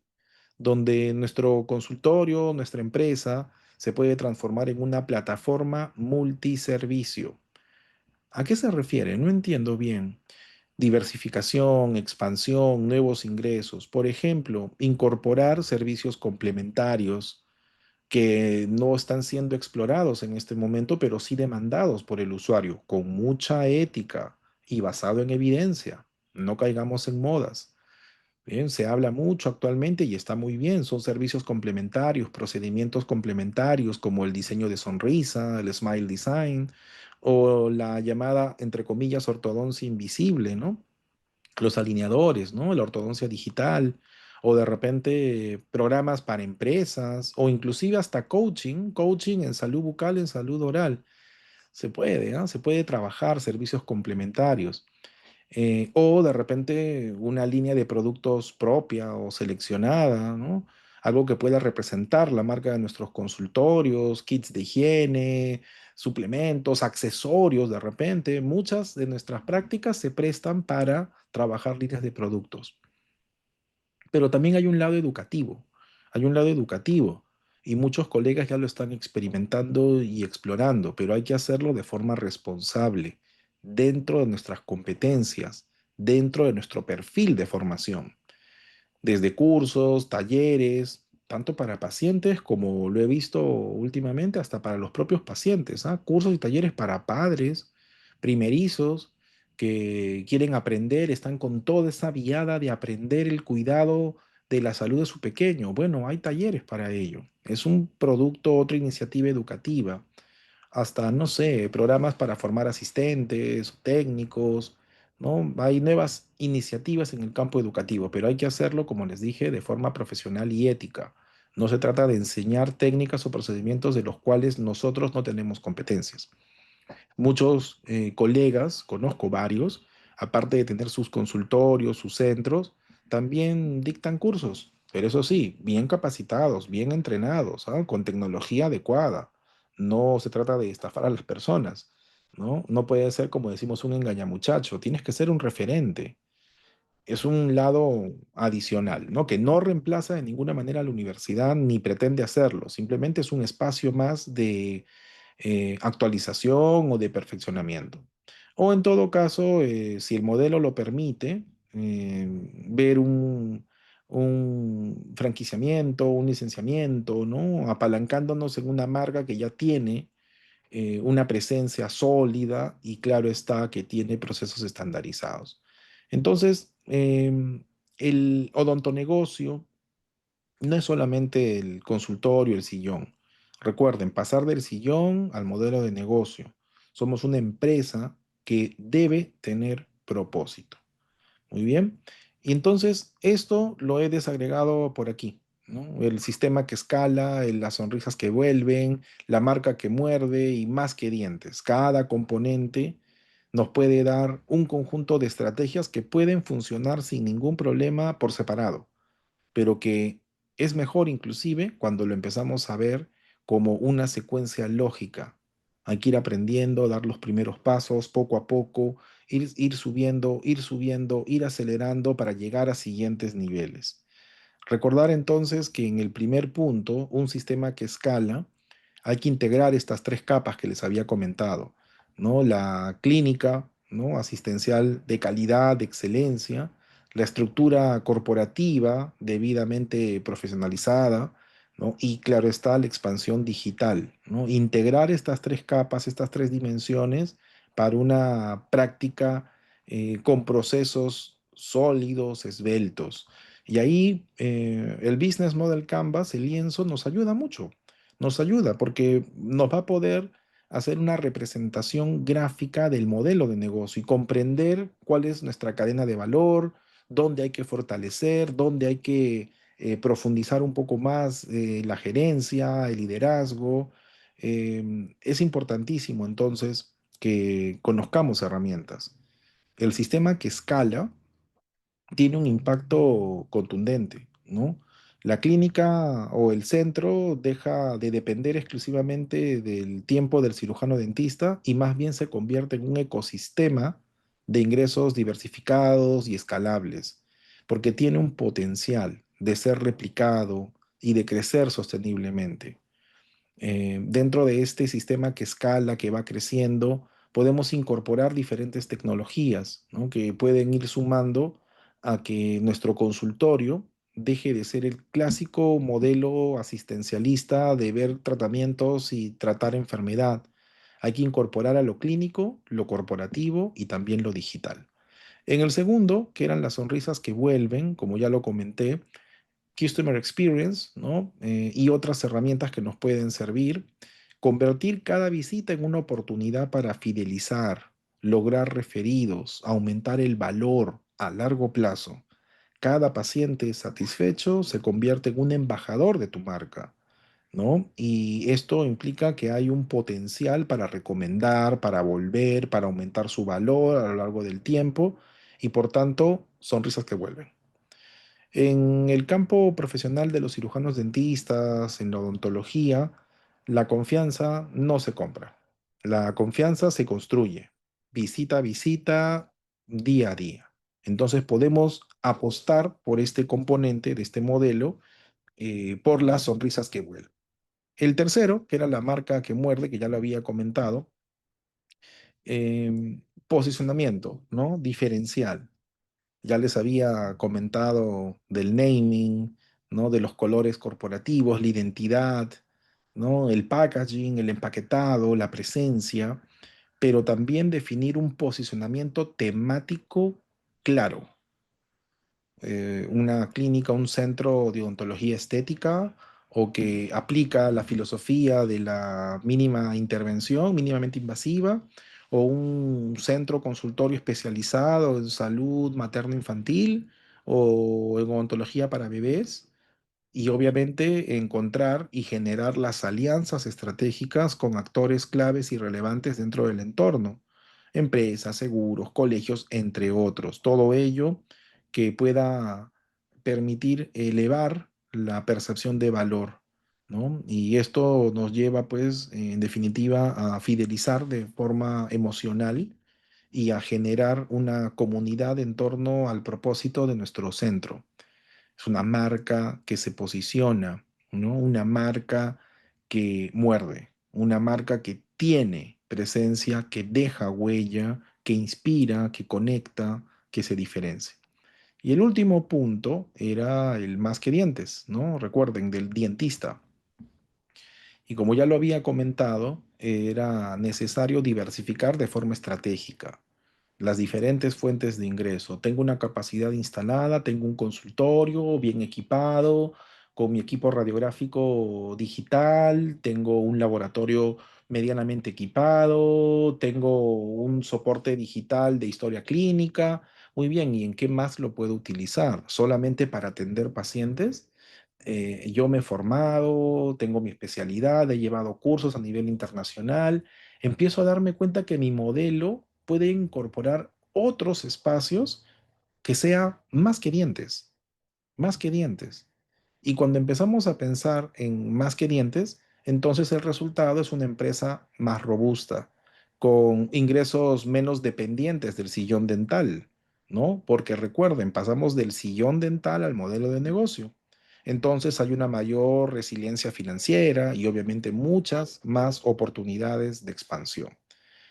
donde nuestro consultorio, nuestra empresa, se puede transformar en una plataforma multiservicio. ¿A qué se refiere? No entiendo bien. Diversificación, expansión, nuevos ingresos. Por ejemplo, incorporar servicios complementarios que no están siendo explorados en este momento, pero sí demandados por el usuario, con mucha ética y basado en evidencia. no caigamos en modas. Bien, se habla mucho actualmente y está muy bien. Son servicios complementarios, procedimientos complementarios como el diseño de sonrisa, el smile design o la llamada, entre comillas, ortodoncia invisible, ¿no? Los alineadores, ¿no? La ortodoncia digital o de repente programas para empresas o inclusive hasta coaching en salud bucal, en salud oral. Se puede, ¿ah? Se puede trabajar servicios complementarios. O de repente una línea de productos propia o seleccionada, ¿no? Algo que pueda representar la marca de nuestros consultorios, kits de higiene, suplementos, accesorios, de repente. Muchas de nuestras prácticas se prestan para trabajar líneas de productos. Pero también hay un lado educativo y muchos colegas ya lo están experimentando y explorando, pero hay que hacerlo de forma responsable, dentro de nuestras competencias, dentro de nuestro perfil de formación, desde cursos, talleres, tanto para pacientes como lo he visto últimamente, hasta para los propios pacientes, ¿ah? Cursos y talleres para padres, primerizos, que quieren aprender, están con toda esa viada de aprender el cuidado de la salud de su pequeño. Bueno, hay talleres para ello. Es un producto, otra iniciativa educativa hasta, no sé, programas para formar asistentes, técnicos, ¿no? Hay nuevas iniciativas en el campo educativo, pero hay que hacerlo, como les dije, de forma profesional y ética. No se trata de enseñar técnicas o procedimientos de los cuales nosotros no tenemos competencias. Muchos colegas, conozco varios, aparte de tener sus consultorios, sus centros, también dictan cursos, pero eso sí, bien capacitados, bien entrenados, ¿ah? Con tecnología adecuada. No se trata de estafar a las personas, ¿no? No puede ser, como decimos, un engañamuchacho, tienes que ser un referente. Es un lado adicional, ¿no? Que no reemplaza de ninguna manera a la universidad ni pretende hacerlo, simplemente es un espacio más de actualización o de perfeccionamiento. O en todo caso, si el modelo lo permite, ver un franquiciamiento, un licenciamiento, ¿no? Apalancándonos en una marca que ya tiene una presencia sólida y claro está que tiene procesos estandarizados. Entonces, el odontonegocio no es solamente el consultorio, el sillón. Recuerden, pasar del sillón al modelo de negocio. Somos una empresa que debe tener propósito. Muy bien. Y entonces esto lo he desagregado por aquí, ¿no? El sistema que escala, las sonrisas que vuelven, la marca que muerde y más que dientes. Cada componente nos puede dar un conjunto de estrategias que pueden funcionar sin ningún problema por separado, pero que es mejor inclusive cuando lo empezamos a ver como una secuencia lógica. Hay que ir aprendiendo, dar los primeros pasos poco a poco, ir subiendo, ir subiendo, ir acelerando para llegar a siguientes niveles. Recordar entonces que en el primer punto, un sistema que escala, hay que integrar estas tres capas que les había comentado, ¿no? La clínica, ¿no? Asistencial de calidad, de excelencia, la estructura corporativa debidamente profesionalizada, ¿no? Y claro está la expansión digital, ¿no? Integrar estas tres capas, estas tres dimensiones para una práctica con procesos sólidos, esbeltos. Y ahí el Business Model Canvas, el lienzo, nos ayuda mucho. Nos ayuda porque nos va a poder hacer una representación gráfica del modelo de negocio y comprender cuál es nuestra cadena de valor, dónde hay que fortalecer, dónde hay que profundizar un poco más la gerencia, el liderazgo. Es importantísimo entonces que conozcamos herramientas. El sistema que escala tiene un impacto contundente, ¿no? La clínica o el centro deja de depender exclusivamente del tiempo del cirujano dentista y más bien se convierte en un ecosistema de ingresos diversificados y escalables, porque tiene un potencial de ser replicado y de crecer sosteniblemente. Dentro de este sistema que escala, que va creciendo, podemos incorporar diferentes tecnologías, ¿no? Que pueden ir sumando a que nuestro consultorio deje de ser el clásico modelo asistencialista de ver tratamientos y tratar enfermedad. Hay que incorporar a lo clínico, lo corporativo y también lo digital. En el segundo, que eran las sonrisas que vuelven, como ya lo comenté, Customer Experience, ¿no? Y otras herramientas que nos pueden servir. Convertir cada visita en una oportunidad para fidelizar, lograr referidos, aumentar el valor a largo plazo. Cada paciente satisfecho se convierte en un embajador de tu marca, ¿no? Y esto implica que hay un potencial para recomendar, para volver, para aumentar su valor a lo largo del tiempo y por tanto, sonrisas que vuelven. En el campo profesional de los cirujanos dentistas, en la odontología, la confianza no se compra. La confianza se construye visita a visita, día a día. Entonces podemos apostar por este componente de este modelo, por las sonrisas que vuelven. El tercero, que era la marca que muerde, que ya lo había comentado, posicionamiento, ¿no? Diferencial. Ya les había comentado del naming, ¿no? De los colores corporativos, la identidad, ¿no? El packaging, el empaquetado, la presencia, pero también definir un posicionamiento temático claro. Una clínica, un centro de odontología estética o que aplica la filosofía de la mínima intervención, mínimamente invasiva, o un centro consultorio especializado en salud materno-infantil o en odontología para bebés. Y obviamente encontrar y generar las alianzas estratégicas con actores claves y relevantes dentro del entorno, empresas, seguros, colegios, entre otros. Todo ello que pueda permitir elevar la percepción de valor, ¿no? Y esto nos lleva, pues, en definitiva, a fidelizar de forma emocional y a generar una comunidad en torno al propósito de nuestro centro. Es una marca que se posiciona, ¿no? Una marca que muerde, una marca que tiene presencia, que deja huella, que inspira, que conecta, que se diferencia. Y el último punto era el más que dientes, ¿no? Recuerden, del dientista. Y como ya lo había comentado, era necesario diversificar de forma estratégica las diferentes fuentes de ingreso. Tengo una capacidad instalada, tengo un consultorio bien equipado, con mi equipo radiográfico digital, tengo un laboratorio medianamente equipado, tengo un soporte digital de historia clínica. Muy bien, ¿y en qué más lo puedo utilizar? ¿Solamente para atender pacientes? Yo me he formado, tengo mi especialidad, he llevado cursos a nivel internacional, empiezo a darme cuenta que mi modelo puede incorporar otros espacios que sea más que dientes, más que dientes. Y cuando empezamos a pensar en más que dientes, entonces el resultado es una empresa más robusta, con ingresos menos dependientes del sillón dental, ¿no? Porque recuerden, pasamos del sillón dental al modelo de negocio. Entonces hay una mayor resiliencia financiera y obviamente muchas más oportunidades de expansión.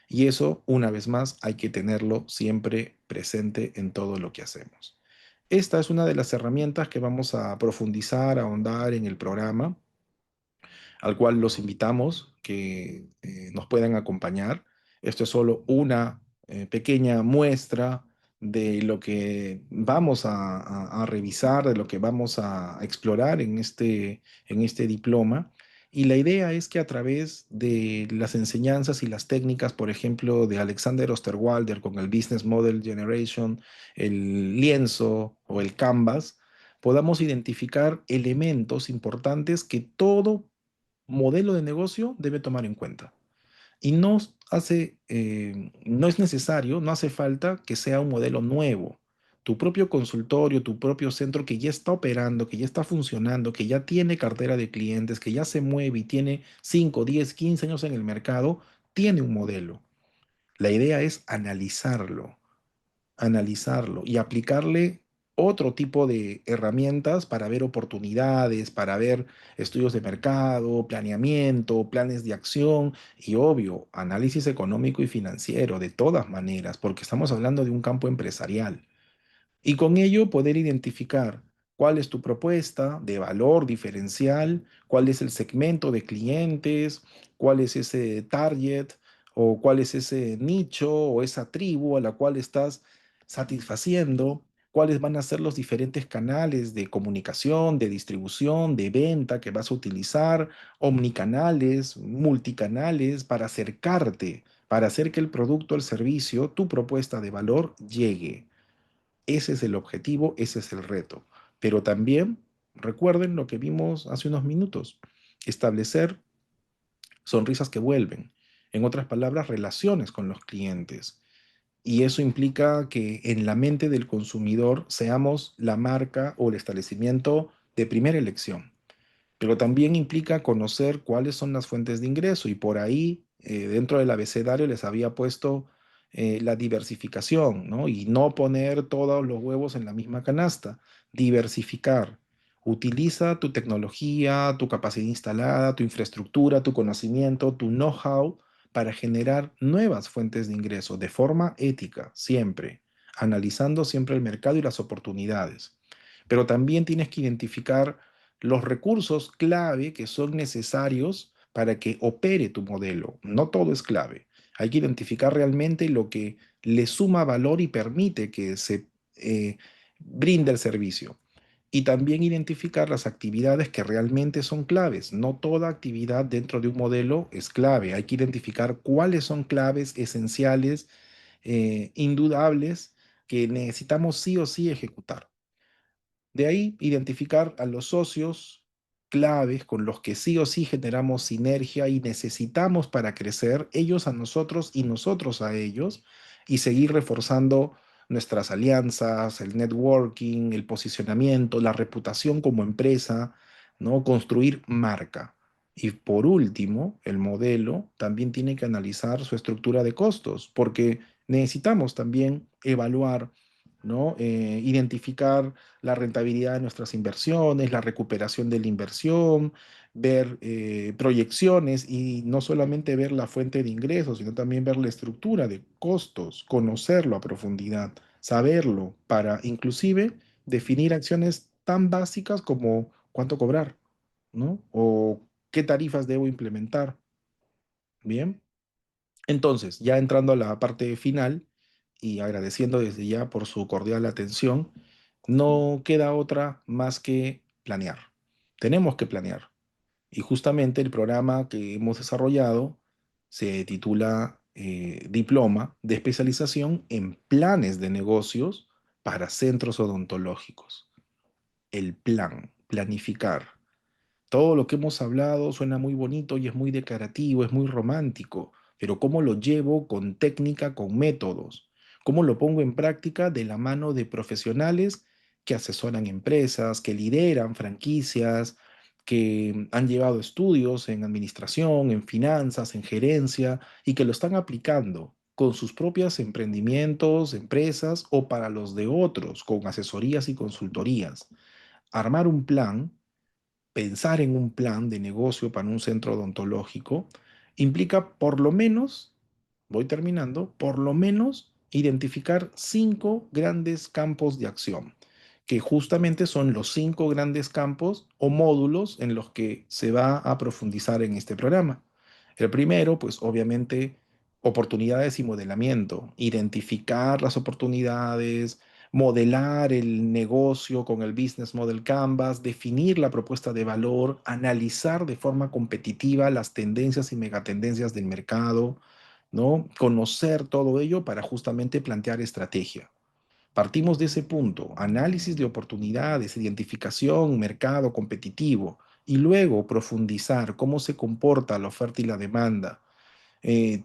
Y eso, una vez más, hay que tenerlo siempre presente en todo lo que hacemos. Esta es una de las herramientas que vamos a profundizar, a ahondar en el programa, al cual los invitamos que nos puedan acompañar. Esto es solo una pequeña muestra de lo que vamos a revisar, de lo que vamos a explorar en este diploma. Y la idea es que a través de las enseñanzas y las técnicas, por ejemplo, de Alexander Osterwalder con el Business Model Generation, el lienzo o el Canvas, podamos identificar elementos importantes que todo modelo de negocio debe tomar en cuenta. Y no es necesario, no hace falta que sea un modelo nuevo. Tu propio consultorio, tu propio centro que ya está operando, que ya está funcionando, que ya tiene cartera de clientes, que ya se mueve y tiene 5, 10, 15 años en el mercado, tiene un modelo. La idea es analizarlo y aplicarle otro tipo de herramientas para ver oportunidades, para ver estudios de mercado, planeamiento, planes de acción y obvio, análisis económico y financiero de todas maneras, porque estamos hablando de un campo empresarial. Y con ello poder identificar cuál es tu propuesta de valor diferencial, cuál es el segmento de clientes, cuál es ese target o cuál es ese nicho o esa tribu a la cual estás satisfaciendo, cuáles van a ser los diferentes canales de comunicación, de distribución, de venta que vas a utilizar, omnicanales, multicanales, para acercarte, para hacer que el producto, el servicio, tu propuesta de valor llegue. Ese es el objetivo, ese es el reto. Pero también recuerden lo que vimos hace unos minutos, establecer sonrisas que vuelven. En otras palabras, relaciones con los clientes. Y eso implica que en la mente del consumidor seamos la marca o el establecimiento de primera elección, pero también implica conocer cuáles son las fuentes de ingreso y por ahí, dentro del abecedario les había puesto la diversificación, ¿no? Y no poner todos los huevos en la misma canasta, diversificar. Utiliza tu tecnología, tu capacidad instalada, tu infraestructura, tu conocimiento, tu know-how para generar nuevas fuentes de ingreso de forma ética, siempre, analizando siempre el mercado y las oportunidades. Pero también tienes que identificar los recursos clave que son necesarios para que opere tu modelo. No todo es clave. Hay que identificar realmente lo que le suma valor y permite que se brinde el servicio. Y también identificar las actividades que realmente son claves. No toda actividad dentro de un modelo es clave. Hay que identificar cuáles son claves esenciales, indudables, que necesitamos sí o sí ejecutar. De ahí identificar a los socios claves con los que sí o sí generamos sinergia y necesitamos para crecer, ellos a nosotros y nosotros a ellos, y seguir reforzando nuestras alianzas, el networking, el posicionamiento, la reputación como empresa, ¿no? Construir marca. Y por último, el modelo también tiene que analizar su estructura de costos, porque necesitamos también evaluar, ¿no? Identificar la rentabilidad de nuestras inversiones, la recuperación de la inversión, ver proyecciones y no solamente ver la fuente de ingresos, sino también ver la estructura de costos, conocerlo a profundidad, saberlo para inclusive definir acciones tan básicas como cuánto cobrar, ¿no? O qué tarifas debo implementar. Bien. Entonces, ya entrando a la parte final y agradeciendo desde ya por su cordial atención, no queda otra más que planear. Tenemos que planear. Y justamente el programa que hemos desarrollado se titula Diploma de Especialización en Planes de Negocios para Centros Odontológicos. El plan, planificar. Todo lo que hemos hablado suena muy bonito y es muy declarativo, es muy romántico, pero ¿cómo lo llevo con técnica, con métodos? ¿Cómo lo pongo en práctica de la mano de profesionales que asesoran empresas, que lideran franquicias, que han llevado estudios en administración, en finanzas, en gerencia y que lo están aplicando con sus propios emprendimientos, empresas o para los de otros, con asesorías y consultorías? Armar un plan, pensar en un plan de negocio para un centro odontológico implica por lo menos, voy terminando, por lo menos identificar 5 grandes campos de acción, que justamente son los 5 grandes campos o módulos en los que se va a profundizar en este programa. El primero, pues obviamente, oportunidades y modelamiento, identificar las oportunidades, modelar el negocio con el Business Model Canvas, definir la propuesta de valor, analizar de forma competitiva las tendencias y megatendencias del mercado, ¿no? Conocer todo ello para justamente plantear estrategia. Partimos de ese punto, análisis de oportunidades, identificación, mercado competitivo, y luego profundizar cómo se comporta la oferta y la demanda,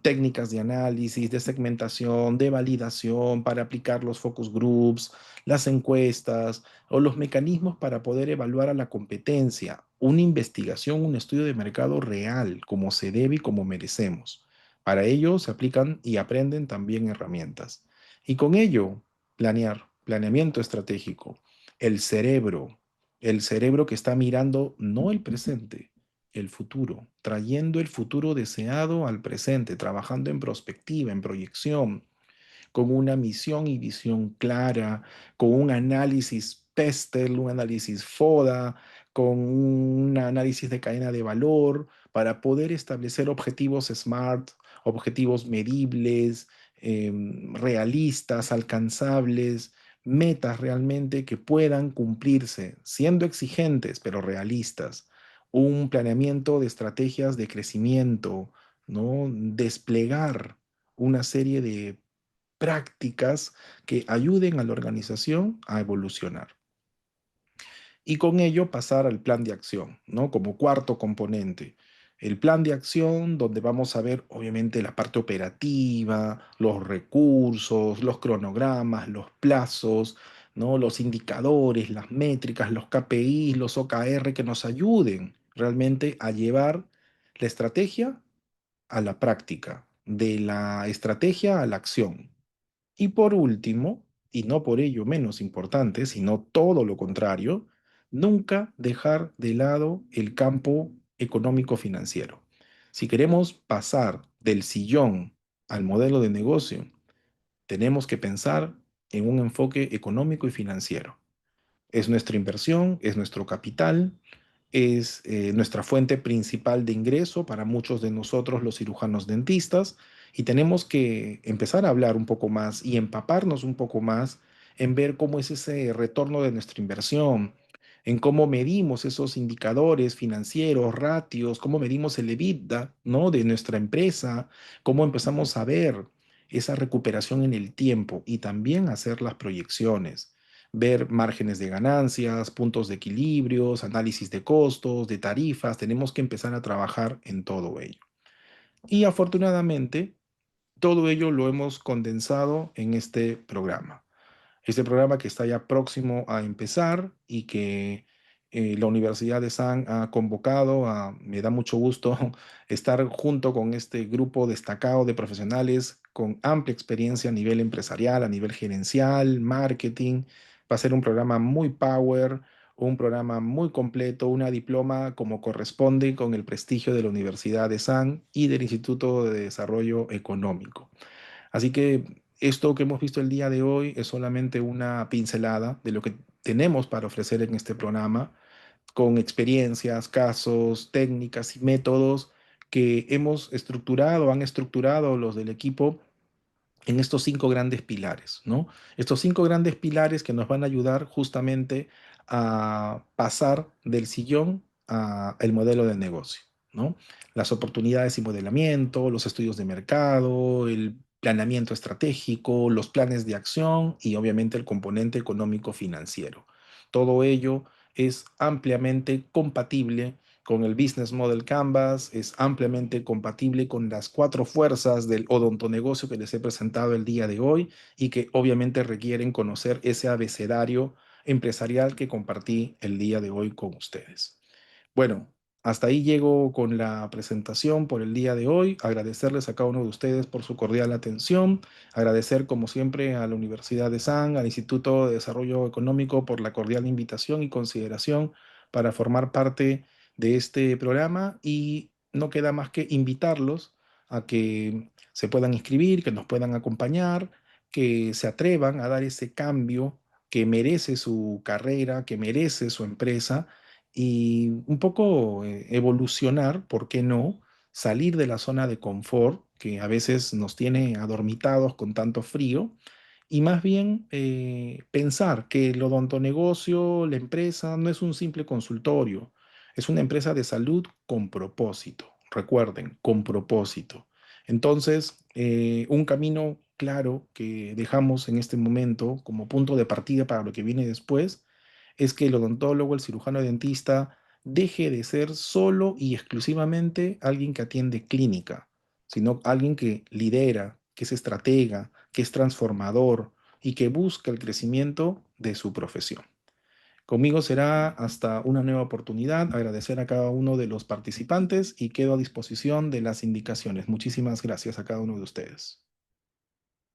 técnicas de análisis, de segmentación, de validación para aplicar los focus groups, las encuestas o los mecanismos para poder evaluar a la competencia, una investigación, un estudio de mercado real, como se debe y como merecemos. Para ello se aplican y aprenden también herramientas. Y con ello, planear, planeamiento estratégico, el cerebro, el cerebro que está mirando no el presente, el futuro, trayendo el futuro deseado al presente, trabajando en prospectiva, en proyección, con una misión y visión clara, con un análisis PESTEL, un análisis FODA, con un análisis de cadena de valor, para poder establecer objetivos SMART, objetivos medibles, realistas, alcanzables, metas realmente que puedan cumplirse, siendo exigentes, pero realistas. Un planeamiento de estrategias de crecimiento, ¿no? Desplegar una serie de prácticas que ayuden a la organización a evolucionar. Y con ello pasar al plan de acción, ¿no? Como cuarto componente. El plan de acción donde vamos a ver obviamente la parte operativa, los recursos, los cronogramas, los plazos, ¿no? Los indicadores, las métricas, los KPIs, los OKR que nos ayuden realmente a llevar la estrategia a la práctica, de la estrategia a la acción. Y por último, y no por ello menos importante, sino todo lo contrario, nunca dejar de lado el campo económico-financiero. Si queremos pasar del sillón al modelo de negocio, tenemos que pensar en un enfoque económico y financiero. Es nuestra inversión, es nuestro capital, es nuestra fuente principal de ingreso para muchos de nosotros los cirujanos dentistas y tenemos que empezar a hablar un poco más y empaparnos un poco más en ver cómo es ese retorno de nuestra inversión, en cómo medimos esos indicadores financieros, ratios, cómo medimos el EBITDA, ¿no? De nuestra empresa, cómo empezamos a ver esa recuperación en el tiempo y también hacer las proyecciones, ver márgenes de ganancias, puntos de equilibrios, análisis de costos, de tarifas. Tenemos que empezar a trabajar en todo ello. Y afortunadamente, todo ello lo hemos condensado en este programa. Este programa que está ya próximo a empezar y que la Universidad de San ha convocado me da mucho gusto estar junto con este grupo destacado de profesionales con amplia experiencia a nivel empresarial, a nivel gerencial, marketing. Va a ser un programa muy power, un programa muy completo, una diploma como corresponde con el prestigio de la Universidad de San y del Instituto de Desarrollo Económico. Así que esto que hemos visto el día de hoy es solamente una pincelada de lo que tenemos para ofrecer en este programa, con experiencias, casos, técnicas y métodos que hemos estructurado, han estructurado los del equipo en estos cinco grandes pilares, ¿no? Estos cinco grandes pilares que nos van a ayudar justamente a pasar del sillón al modelo de negocio, ¿no? Las oportunidades y modelamiento, los estudios de mercado, el planeamiento estratégico, los planes de acción y obviamente el componente económico financiero. Todo ello es ampliamente compatible con el Business Model Canvas, es ampliamente compatible con las cuatro fuerzas del odontonegocio que les he presentado el día de hoy y que obviamente requieren conocer ese abecedario empresarial que compartí el día de hoy con ustedes. Bueno, hasta ahí llego con la presentación por el día de hoy. Agradecerles a cada uno de ustedes por su cordial atención. Agradecer, como siempre, a la Universidad de San, al Instituto de Desarrollo Económico por la cordial invitación y consideración para formar parte de este programa. Y no queda más que invitarlos a que se puedan inscribir, que nos puedan acompañar, que se atrevan a dar ese cambio que merece su carrera, que merece su empresa y un poco evolucionar, ¿por qué no? Salir de la zona de confort que a veces nos tiene adormitados con tanto frío y más bien pensar que el odontonegocio, la empresa, no es un simple consultorio, es una empresa de salud con propósito. Recuerden, con propósito. Entonces, un camino claro que dejamos en este momento como punto de partida para lo que viene después es que el odontólogo, el cirujano dentista, deje de ser solo y exclusivamente alguien que atiende clínica, sino alguien que lidera, que es estratega, que es transformador y que busca el crecimiento de su profesión. Conmigo será hasta una nueva oportunidad. Agradecer a cada uno de los participantes y quedo a disposición de las indicaciones. Muchísimas gracias a cada uno de ustedes.